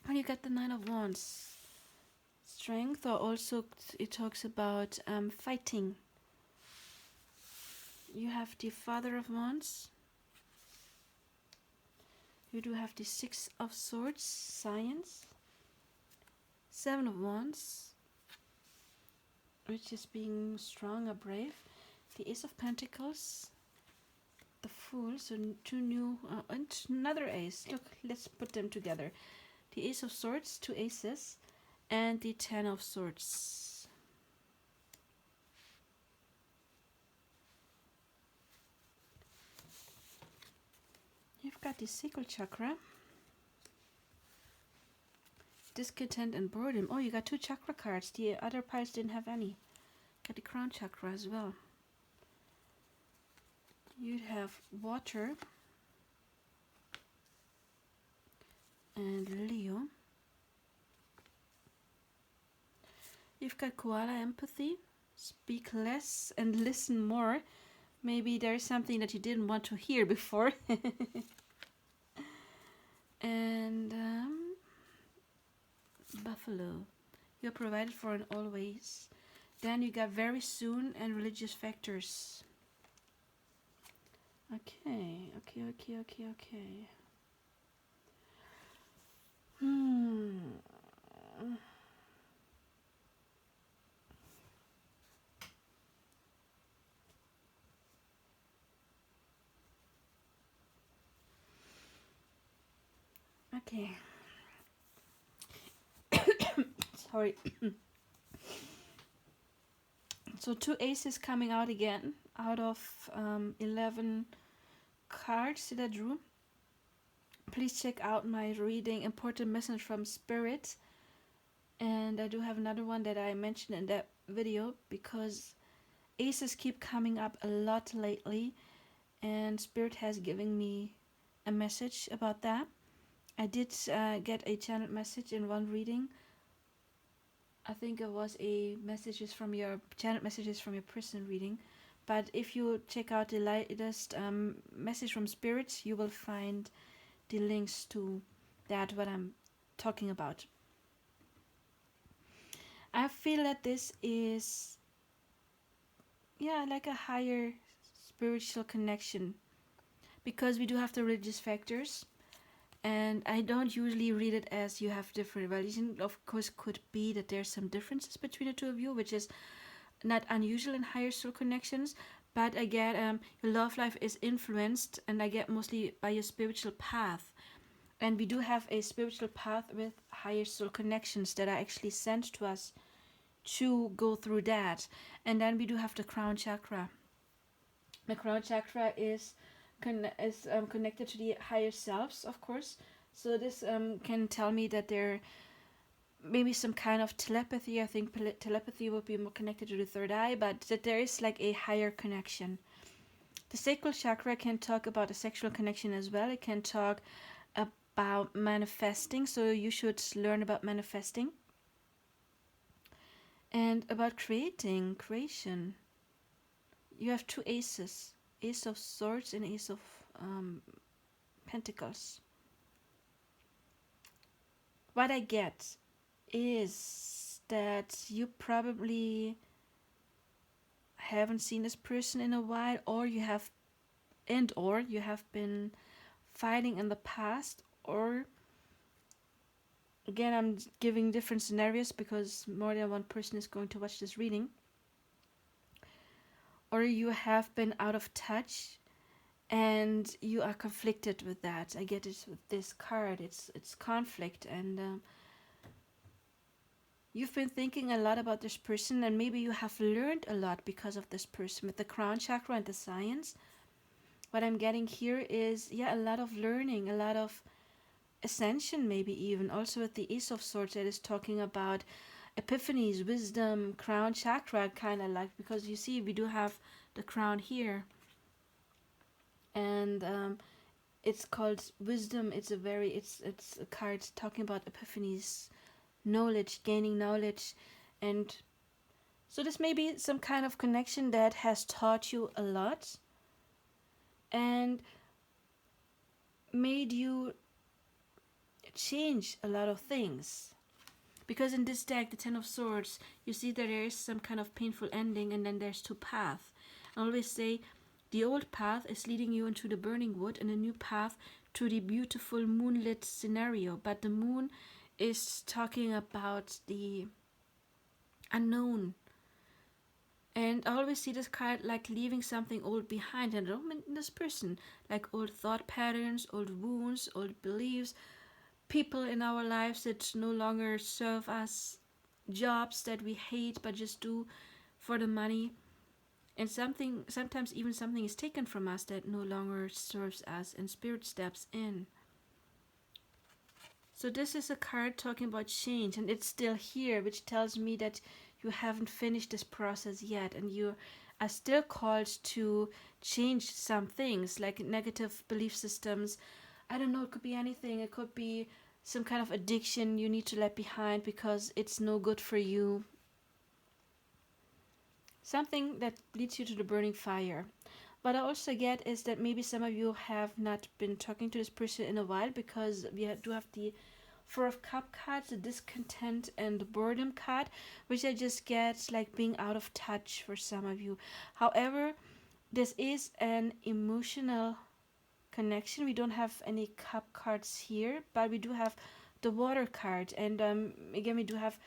And you got the 9 of Wands. Strength, or also it talks about fighting. You have the Father of Wands. You do have the 6 of Swords, Science. 7 of Wands, which is being strong or brave. The Ace of Pentacles. The Fool, so 2 new, and another Ace. Look, let's put them together. The Ace of Swords, 2 aces, and the 10 of Swords. You've got the sacral chakra, discontent and boredom. Oh, you got 2 chakra cards. The other piles didn't have any. Got the crown chakra as well. You'd have water and Leo. You've got koala empathy. Speak less and listen more. Maybe there's something that you didn't want to hear before. And buffalo. You're provided for in all ways. Then you got very soon and religious factors. Okay. Okay. Sorry. So 2 aces coming out again out of 11 cards that I drew. please check out my reading Important Message from Spirit. And I do have another one that I mentioned in that video, because aces keep coming up a lot lately, and Spirit has given me a message about that. I did get a channeled message in one reading. I think it was a messages from your channeled messages from your person reading. But if you check out the latest message from spirits, you will find the links to that, what I'm talking about. I feel that this is, like a higher spiritual connection, because we do have the religious factors, and I don't usually read it as you have different religion. Of course, could be that there's some differences between the two of you, which is not unusual in higher soul connections. But again, your love life is influenced, and I get mostly by your spiritual path. And we do have a spiritual path with higher soul connections that are actually sent to us to go through that. And then we do have the crown chakra. The crown chakra is connected to the higher selves, of course. So this can tell me that there maybe some kind of telepathy. I think telepathy would be more connected to the third eye, but that there is like a higher connection. The sacral chakra can talk about a sexual connection as well. It can talk about manifesting, so you should learn about manifesting. And about creation. You have two aces, Ace of Swords and Ace of Pentacles. What I get is that you probably haven't seen this person in a while, or you have been fighting in the past, or again, I'm giving different scenarios because more than one person is going to watch this reading. Or you have been out of touch and you are conflicted with that. I get it with this card. It's conflict, and you've been thinking a lot about this person, and maybe you have learned a lot because of this person. With the crown chakra and the science, what I'm getting here is a lot of learning, a lot of ascension, maybe even. Also with the Ace of Swords, that is talking about epiphanies, wisdom, crown chakra, kind of like, because you see we do have the crown here, and it's called wisdom. It's a card talking about epiphanies, knowledge, gaining knowledge. And so this may be some kind of connection that has taught you a lot and made you change a lot of things. Because in this deck, the Ten of Swords, you see that there is some kind of painful ending, and then there's two paths. I always say the old path is leading you into the burning wood, and a new path to the beautiful moonlit scenario. But the moon is talking about the unknown. And I always see this card like leaving something old behind, and I don't mean this person, like old thought patterns, old wounds, old beliefs, people in our lives that no longer serve us, jobs that we hate but just do for the money, and sometimes even something is taken from us that no longer serves us, and spirit steps in. So this is a card talking about change, and it's still here, which tells me that you haven't finished this process yet, and you are still called to change some things, like negative belief systems. I don't know, it could be anything. It could be some kind of addiction you need to let behind because it's no good for you. Something that leads you to the burning fire. What I also get is that maybe some of you have not been talking to this person in a while, because we do have the Four of Cup cards, the discontent and the boredom card, which I just get like being out of touch for some of you. However, this is an emotional connection. We don't have any cup cards here, but we do have the water card, and again we do have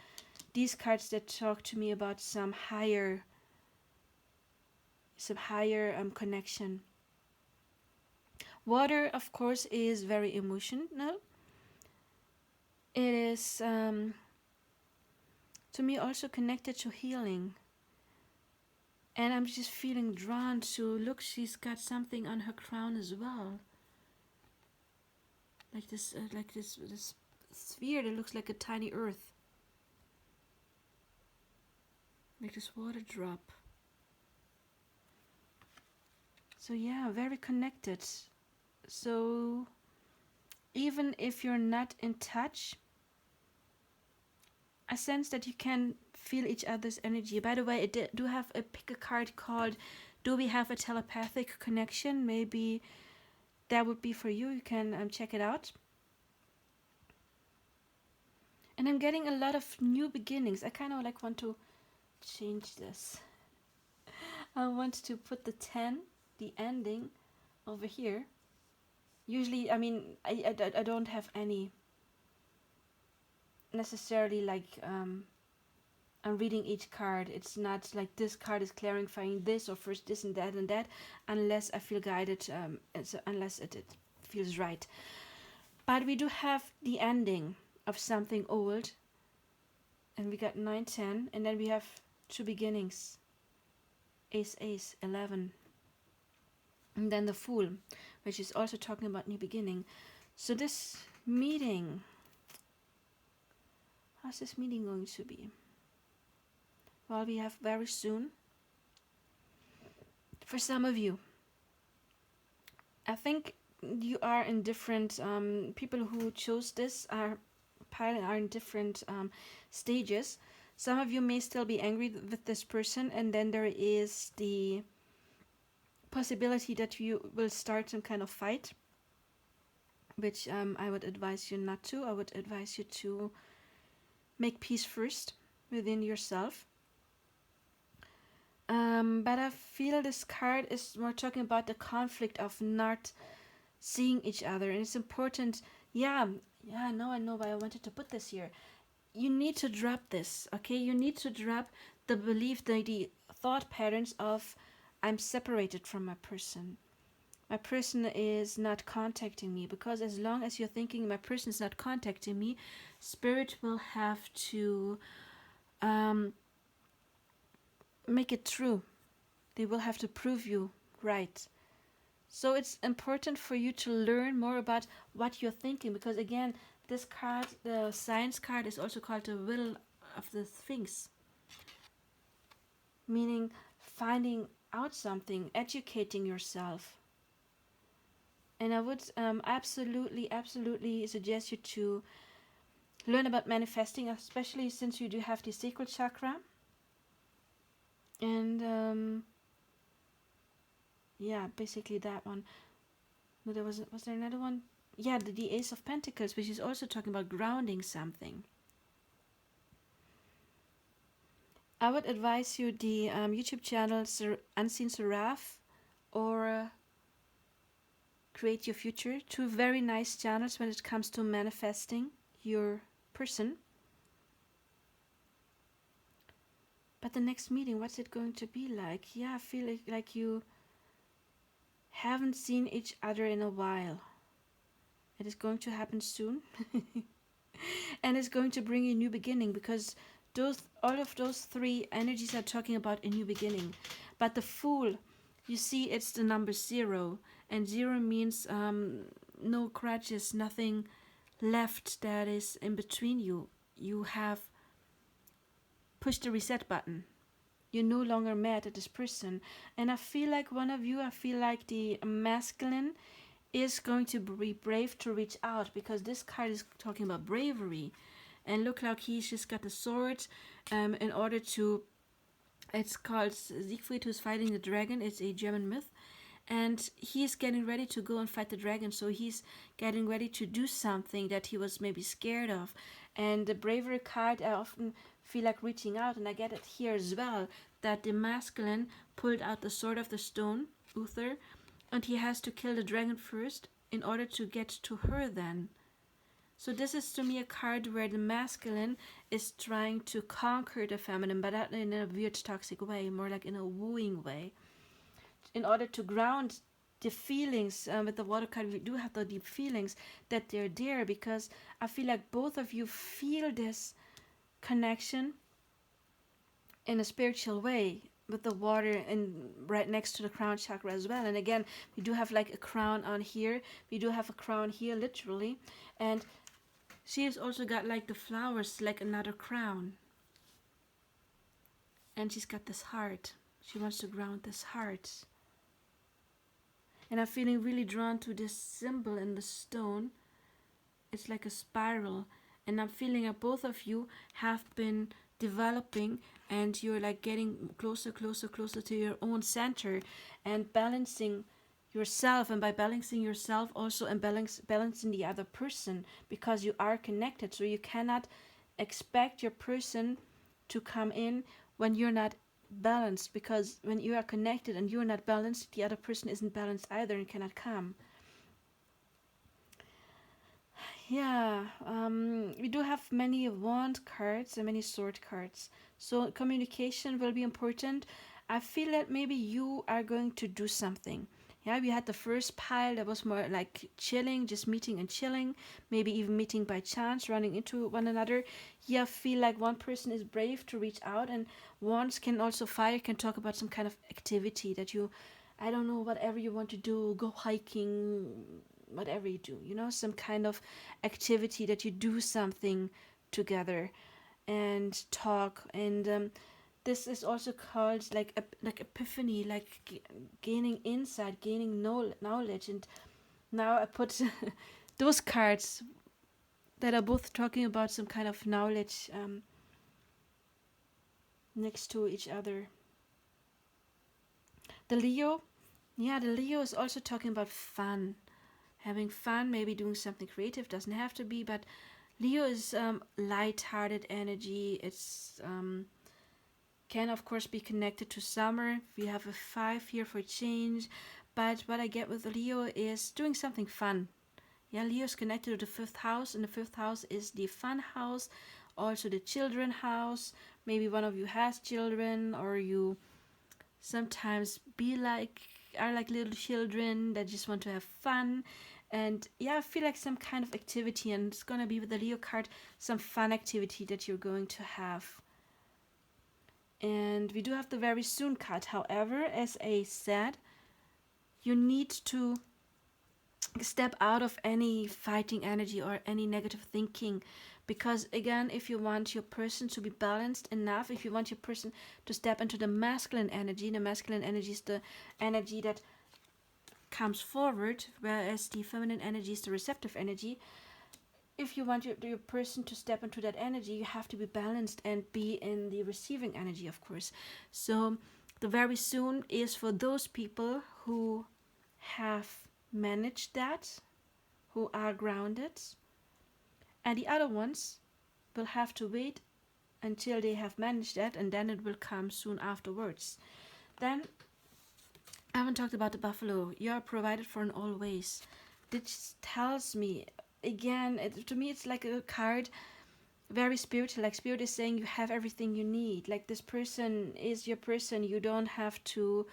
these cards that talk to me about some higher connection. Water, of course, is very emotional. It is to me also connected to healing. And I'm just feeling drawn to, look, she's got something on her crown as well. this sphere that looks like a tiny earth, like this water drop. So yeah, very connected. So even if you're not in touch, I sense that you can feel each other's energy. By the way, I do have a pick a card called "Do We Have a Telepathic Connection?" Maybe that would be for you. You can check it out. And I'm getting a lot of new beginnings. I kind of like want to change this. I want to put the 10, the ending, over here. Usually, I mean, I don't have any necessarily like I'm reading each card. It's not like this card is clarifying this or first this and that, unless I feel guided, unless it feels right. But we do have the ending of something old, and we got 9, 10, and then we have two beginnings, Ace, Ace, 11, and then the Fool, which is also talking about new beginning. So this meeting, how's this meeting going to be? Well, we have very soon. For some of you, I think you are in different, people who chose this are in different stages. Some of you may still be angry with this person, and then there is the possibility that you will start some kind of fight, which I would advise you not to. I would advise you to make peace first within yourself. But I feel this card is more talking about the conflict of not seeing each other, and it's important. I know why I wanted to put this here. You need to drop this, okay? You need to drop the belief, the thought patterns of I'm separated from my person. My person is not contacting me, because as long as you're thinking my person is not contacting me, spirit will have to make it true. They will have to prove you right. So it's important for you to learn more about what you're thinking, because again, this card, the science card, is also called the will of the Sphinx, meaning finding out something, educating yourself. And I would absolutely suggest you to learn about manifesting, especially since you do have the sacral chakra. And basically that one. No, was there another one? Yeah, the Ace of Pentacles, which is also talking about grounding something. I would advise you the YouTube channel Unseen Seraph or Create Your Future. Two very nice channels when it comes to manifesting your person. But the next meeting, what's it going to be like? Yeah, I feel like you haven't seen each other in a while. It is going to happen soon. And it's going to bring a new beginning, because all of those three energies are talking about a new beginning. But the Fool, you see, it's the number 0, and 0 means no grudges, nothing left that is in between you. You have pushed the reset button. You're no longer mad at this person. And I feel like one of you, I feel like the masculine is going to be brave to reach out, because this card is talking about bravery. And look, like he's just got the sword in order to, it's called Siegfried, who's fighting the dragon. It's a German myth. And he's getting ready to go and fight the dragon. So he's getting ready to do something that he was maybe scared of. And the bravery card, I often feel like reaching out, and I get it here as well, that the masculine pulled out the sword of the stone, Uther, and he has to kill the dragon first in order to get to her then. So this is to me a card where the masculine is trying to conquer the feminine, but not in a weird toxic way, more like in a wooing way. In order to ground the feelings, with the water card, we do have the deep feelings that they're there, because I feel like both of you feel this connection in a spiritual way. with the water and right next to the crown chakra as well. And again, we do have like a crown on here. We do have a crown here, literally. And she has also got like the flowers, like another crown. And she's got this heart. She wants to ground this heart. And I'm feeling really drawn to this symbol in the stone. It's like a spiral. And I'm feeling that both of you have been developing and you're like getting closer, closer, closer to your own center and balancing yourself. And by balancing yourself, also and balancing the other person, because you are connected. So you cannot expect your person to come in when you're not balanced, because when you are connected and you're not balanced, the other person isn't balanced either and cannot come. Yeah, we do have many wand cards and many sword cards. So communication will be important. I feel that maybe you are going to do something. Yeah, we had the first pile that was more like chilling, just meeting and chilling, maybe even meeting by chance, running into one another. Yeah, I feel like one person is brave to reach out, and wands can also fire, can talk about some kind of activity that you, I don't know, whatever you want to do, go hiking, whatever you do, some kind of activity that you do something together and talk. And this is also called like epiphany, like gaining insight, gaining knowledge. And now I put those cards that are both talking about some kind of knowledge next to each other. The Leo, yeah, the Leo is also talking about fun, having fun, maybe doing something creative. Doesn't have to be, but Leo is light-hearted energy. It's can of course be connected to summer. We have a 5 here for change, but what I get with Leo is doing something fun. Yeah, Leo is connected to the 5th house, and the 5th house is the fun house, also the children house. Maybe one of you has children, or you sometimes are like little children that just want to have fun. And yeah, I feel like some kind of activity, and it's gonna be with the Leo card, some fun activity that you're going to have. And we do have the very soon card. However, as I said, you need to step out of any fighting energy or any negative thinking, because again, if you want your person to be balanced enough, if you want your person to step into the masculine energy is the energy that comes forward, whereas the feminine energy is the receptive energy. If you want your person to step into that energy, you have to be balanced and be in the receiving energy, of course. So the very soon is for those people who have managed that, who are grounded, and the other ones will have to wait until they have managed that, and then it will come soon afterwards. Then I haven't talked about the buffalo. You are provided for in all ways. This tells me, again, to me it's like a card, very spiritual. Like spirit is saying you have everything you need. Like this person is your person. You don't have to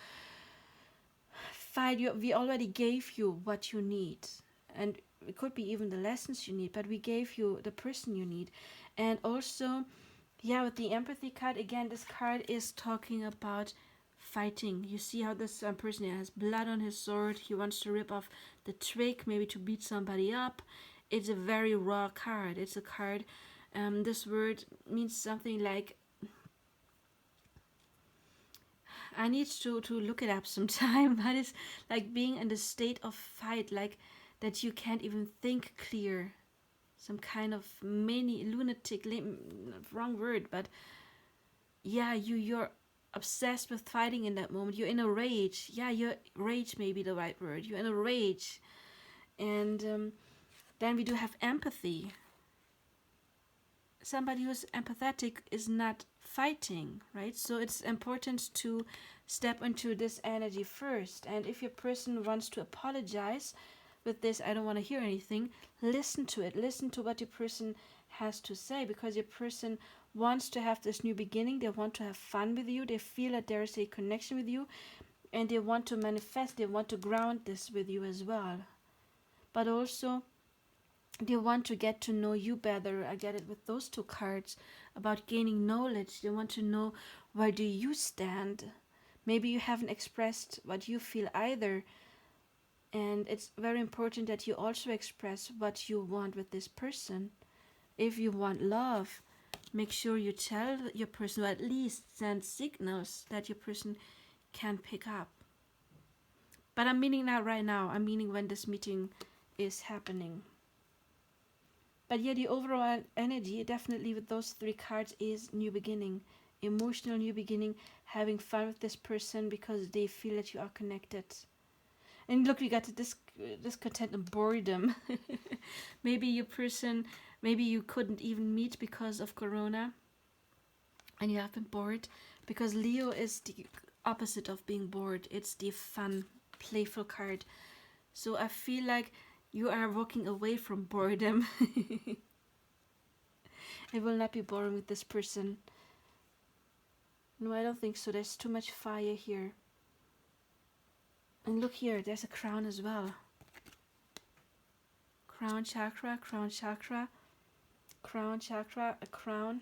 fight. We already gave you what you need, and it could be even the lessons you need, but we gave you the person you need. And also, yeah, with the empathy card, again, this card is talking about fighting. You see how this person has blood on his sword. He wants to rip off the trick, maybe to beat somebody up. It's a very raw card. It's a card, this word means something like, I need to look it up sometime, but it's like being in the state of fight, like that you can't even think clear. Some kind of mini lunatic, wrong word, but yeah, you're obsessed with fighting in that moment. You're in a rage. Yeah, rage may be the right word. You're in a rage. And then we do have empathy. Somebody who's empathetic is not fighting, right? So it's important to step into this energy first. And if your person wants to apologize with this, I don't want to hear anything, listen to it. Listen to what your person has to say, because your person wants to have this new beginning. They want to have fun with you. They feel that there is a connection with you, and they want to manifest. They want to ground this with you as well. But also, they want to get to know you better. I get it with those two cards about gaining knowledge. They want to know, where do you stand? Maybe you haven't expressed what you feel either, and it's very important that you also express what you want with this person. If you want love, make sure you tell your person, or at least send signals that your person can pick up. But I'm meaning not right now, I'm meaning when this meeting is happening. But yeah, the overall energy, definitely with those three cards, is new beginning. Emotional new beginning, having fun with this person because they feel that you are connected. And look, we got discontent and boredom. Maybe your person, maybe you couldn't even meet because of Corona, and you have been bored. Because Leo is the opposite of being bored. It's the fun, playful card. So I feel like you are walking away from boredom. It will not be boring with this person. No, I don't think so. There's too much fire here. And look here, there's a crown as well. Crown chakra, crown chakra, crown chakra, a crown.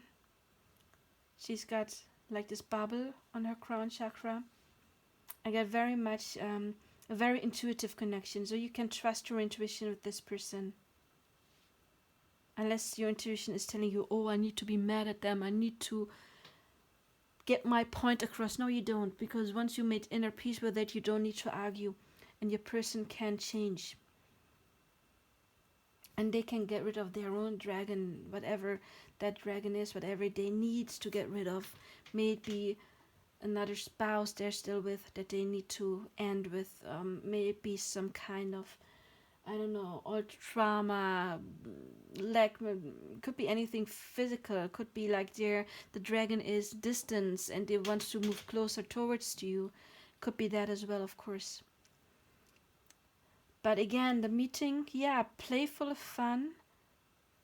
She's got like this bubble on her crown chakra. I get very much a very intuitive connection. So you can trust your intuition with this person. Unless your intuition is telling you, oh, I need to be mad at them. I need to get my point across. No, you don't. Because once you made inner peace with it, you don't need to argue. And your person can change. And they can get rid of their own dragon, whatever that dragon is, whatever they need to get rid of. Maybe another spouse they're still with that they need to end with. Maybe some kind of, I don't know, old trauma, like, could be anything physical. Could be like the dragon is distance and they want to move closer towards you. Could be that as well, of course. But again, the meeting, yeah, playful fun.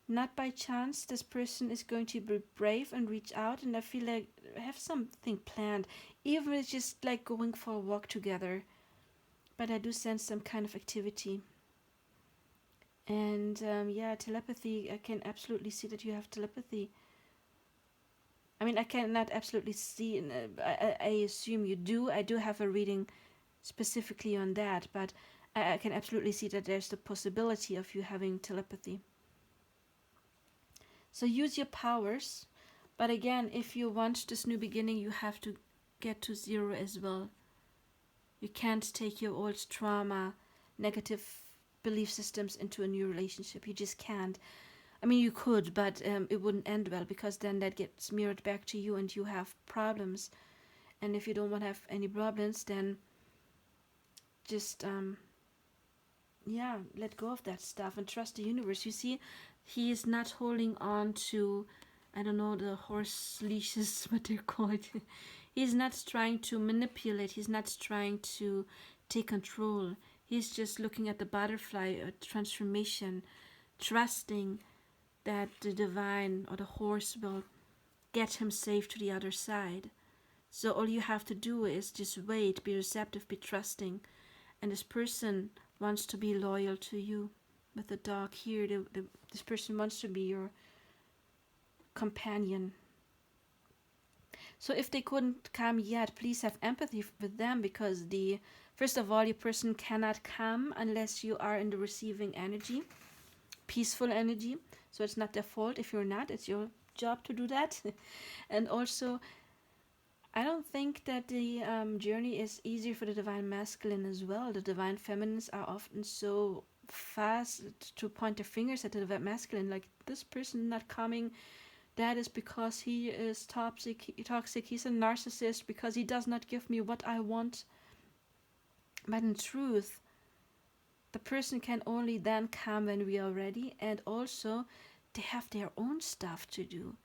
Not by chance, this person is going to be brave and reach out, and I feel like I have something planned. Even if it's just like going for a walk together. But I do sense some kind of activity. And yeah, telepathy, I can absolutely see that you have telepathy. I mean, I cannot absolutely see, and I assume you do. I do have a reading specifically on that, but I can absolutely see that there's the possibility of you having telepathy. So use your powers. But again, if you want this new beginning, you have to get to 0 as well. You can't take your old trauma, negative belief systems into a new relationship. You just can't. I mean, you could, but it wouldn't end well, because then that gets mirrored back to you and you have problems. And if you don't want to have any problems, then just yeah, let go of that stuff and trust the universe. You see, he is not holding on to, I don't know, the horse leashes, what they're called. He's not trying to manipulate. He's not trying to take control. He's just looking at the butterfly transformation, trusting that the divine or the horse will get him safe to the other side. So all you have to do is just wait, be receptive, be trusting. And this person wants to be loyal to you. With the dog here, this person wants to be your companion. So if they couldn't come yet, please have empathy with them, because first of all, your person cannot come unless you are in the receiving energy, peaceful energy. So it's not their fault if you're not. It's your job to do that. And also, I don't think that the journey is easier for the divine masculine as well. The divine feminines are often so fast to point their fingers at the divine masculine, like, this person not coming, that is because he is toxic, he's a narcissist, because he does not give me what I want. But in truth, the person can only then come when we are ready, and also they have their own stuff to do.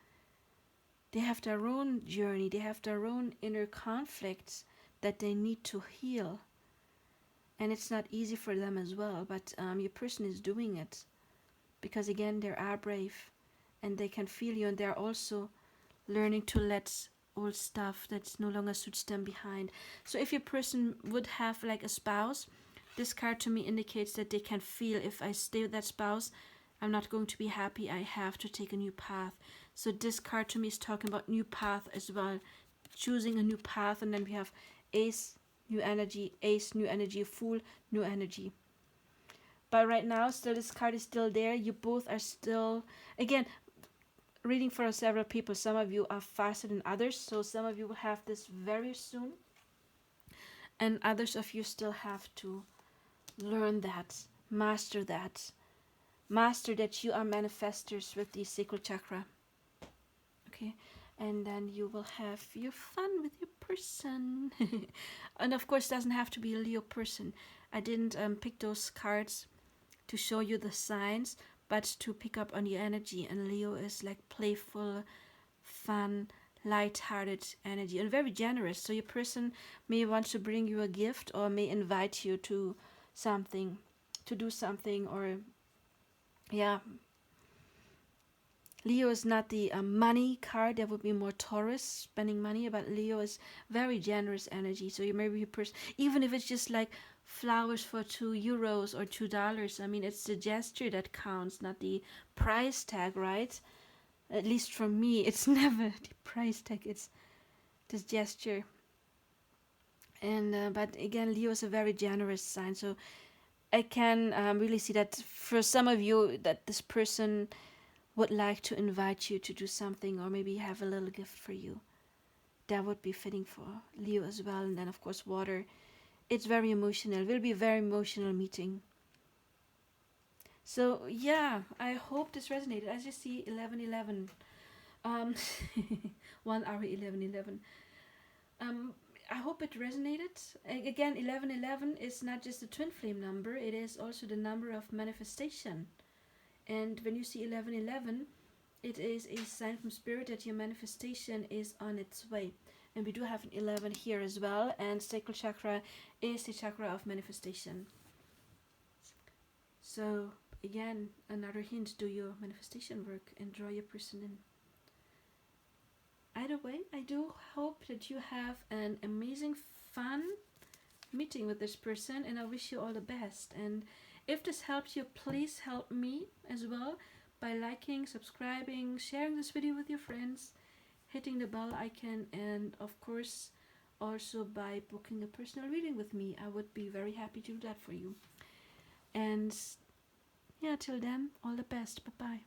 They have their own journey, they have their own inner conflicts that they need to heal. And it's not easy for them as well, but your person is doing it. Because again, they are brave and they can feel you, and they're also learning to let old stuff that no longer suits them behind. So if your person would have like a spouse, this card to me indicates that they can feel, if I stay with that spouse, I'm not going to be happy, I have to take a new path. So this card to me is talking about new path as well, choosing a new path. And then we have Ace, new energy, Ace, new energy, Fool, new energy. But right now, still this card is still there. You both are still, again, reading for several people. Some of you are faster than others, so some of you will have this very soon, and others of you still have to learn that, master that. Master that you are manifestors with the sacral chakra. Okay, and then you will have your fun with your person. And of course, it doesn't have to be a Leo person. I didn't pick those cards to show you the signs, but to pick up on the energy. And Leo is like playful, fun, light-hearted energy, and very generous. So your person may want to bring you a gift, or may invite you to something, to do something, or yeah. Leo is not the money card. That would be more Taurus, spending money. But Leo is very generous energy. So you may be a person, even if it's just like flowers for €2 or $2. I mean, it's the gesture that counts, not the price tag, right? At least for me, it's never the price tag. It's this gesture. And but again, Leo is a very generous sign. So I can really see that for some of you, that this person would like to invite you to do something, or maybe have a little gift for you. That would be fitting for Leo as well. And then of course water. It's very emotional. It will be a very emotional meeting. So yeah, I hope this resonated. As you see, 11:11. 1 hour 11:11. I hope it resonated. Again, 11:11 is not just a twin flame number. It is also the number of manifestation. And when you see 11:11, it is a sign from spirit that your manifestation is on its way. And we do have an 11 here as well. And sacral chakra is the chakra of manifestation. So again, another hint: do your manifestation work and draw your person in. Either way, I do hope that you have an amazing, fun meeting with this person, and I wish you all the best. And if this helps you, please help me as well by liking, subscribing, sharing this video with your friends, hitting the bell icon, and of course also by booking a personal reading with me. I would be very happy to do that for you. And yeah, till then, all the best. Bye bye.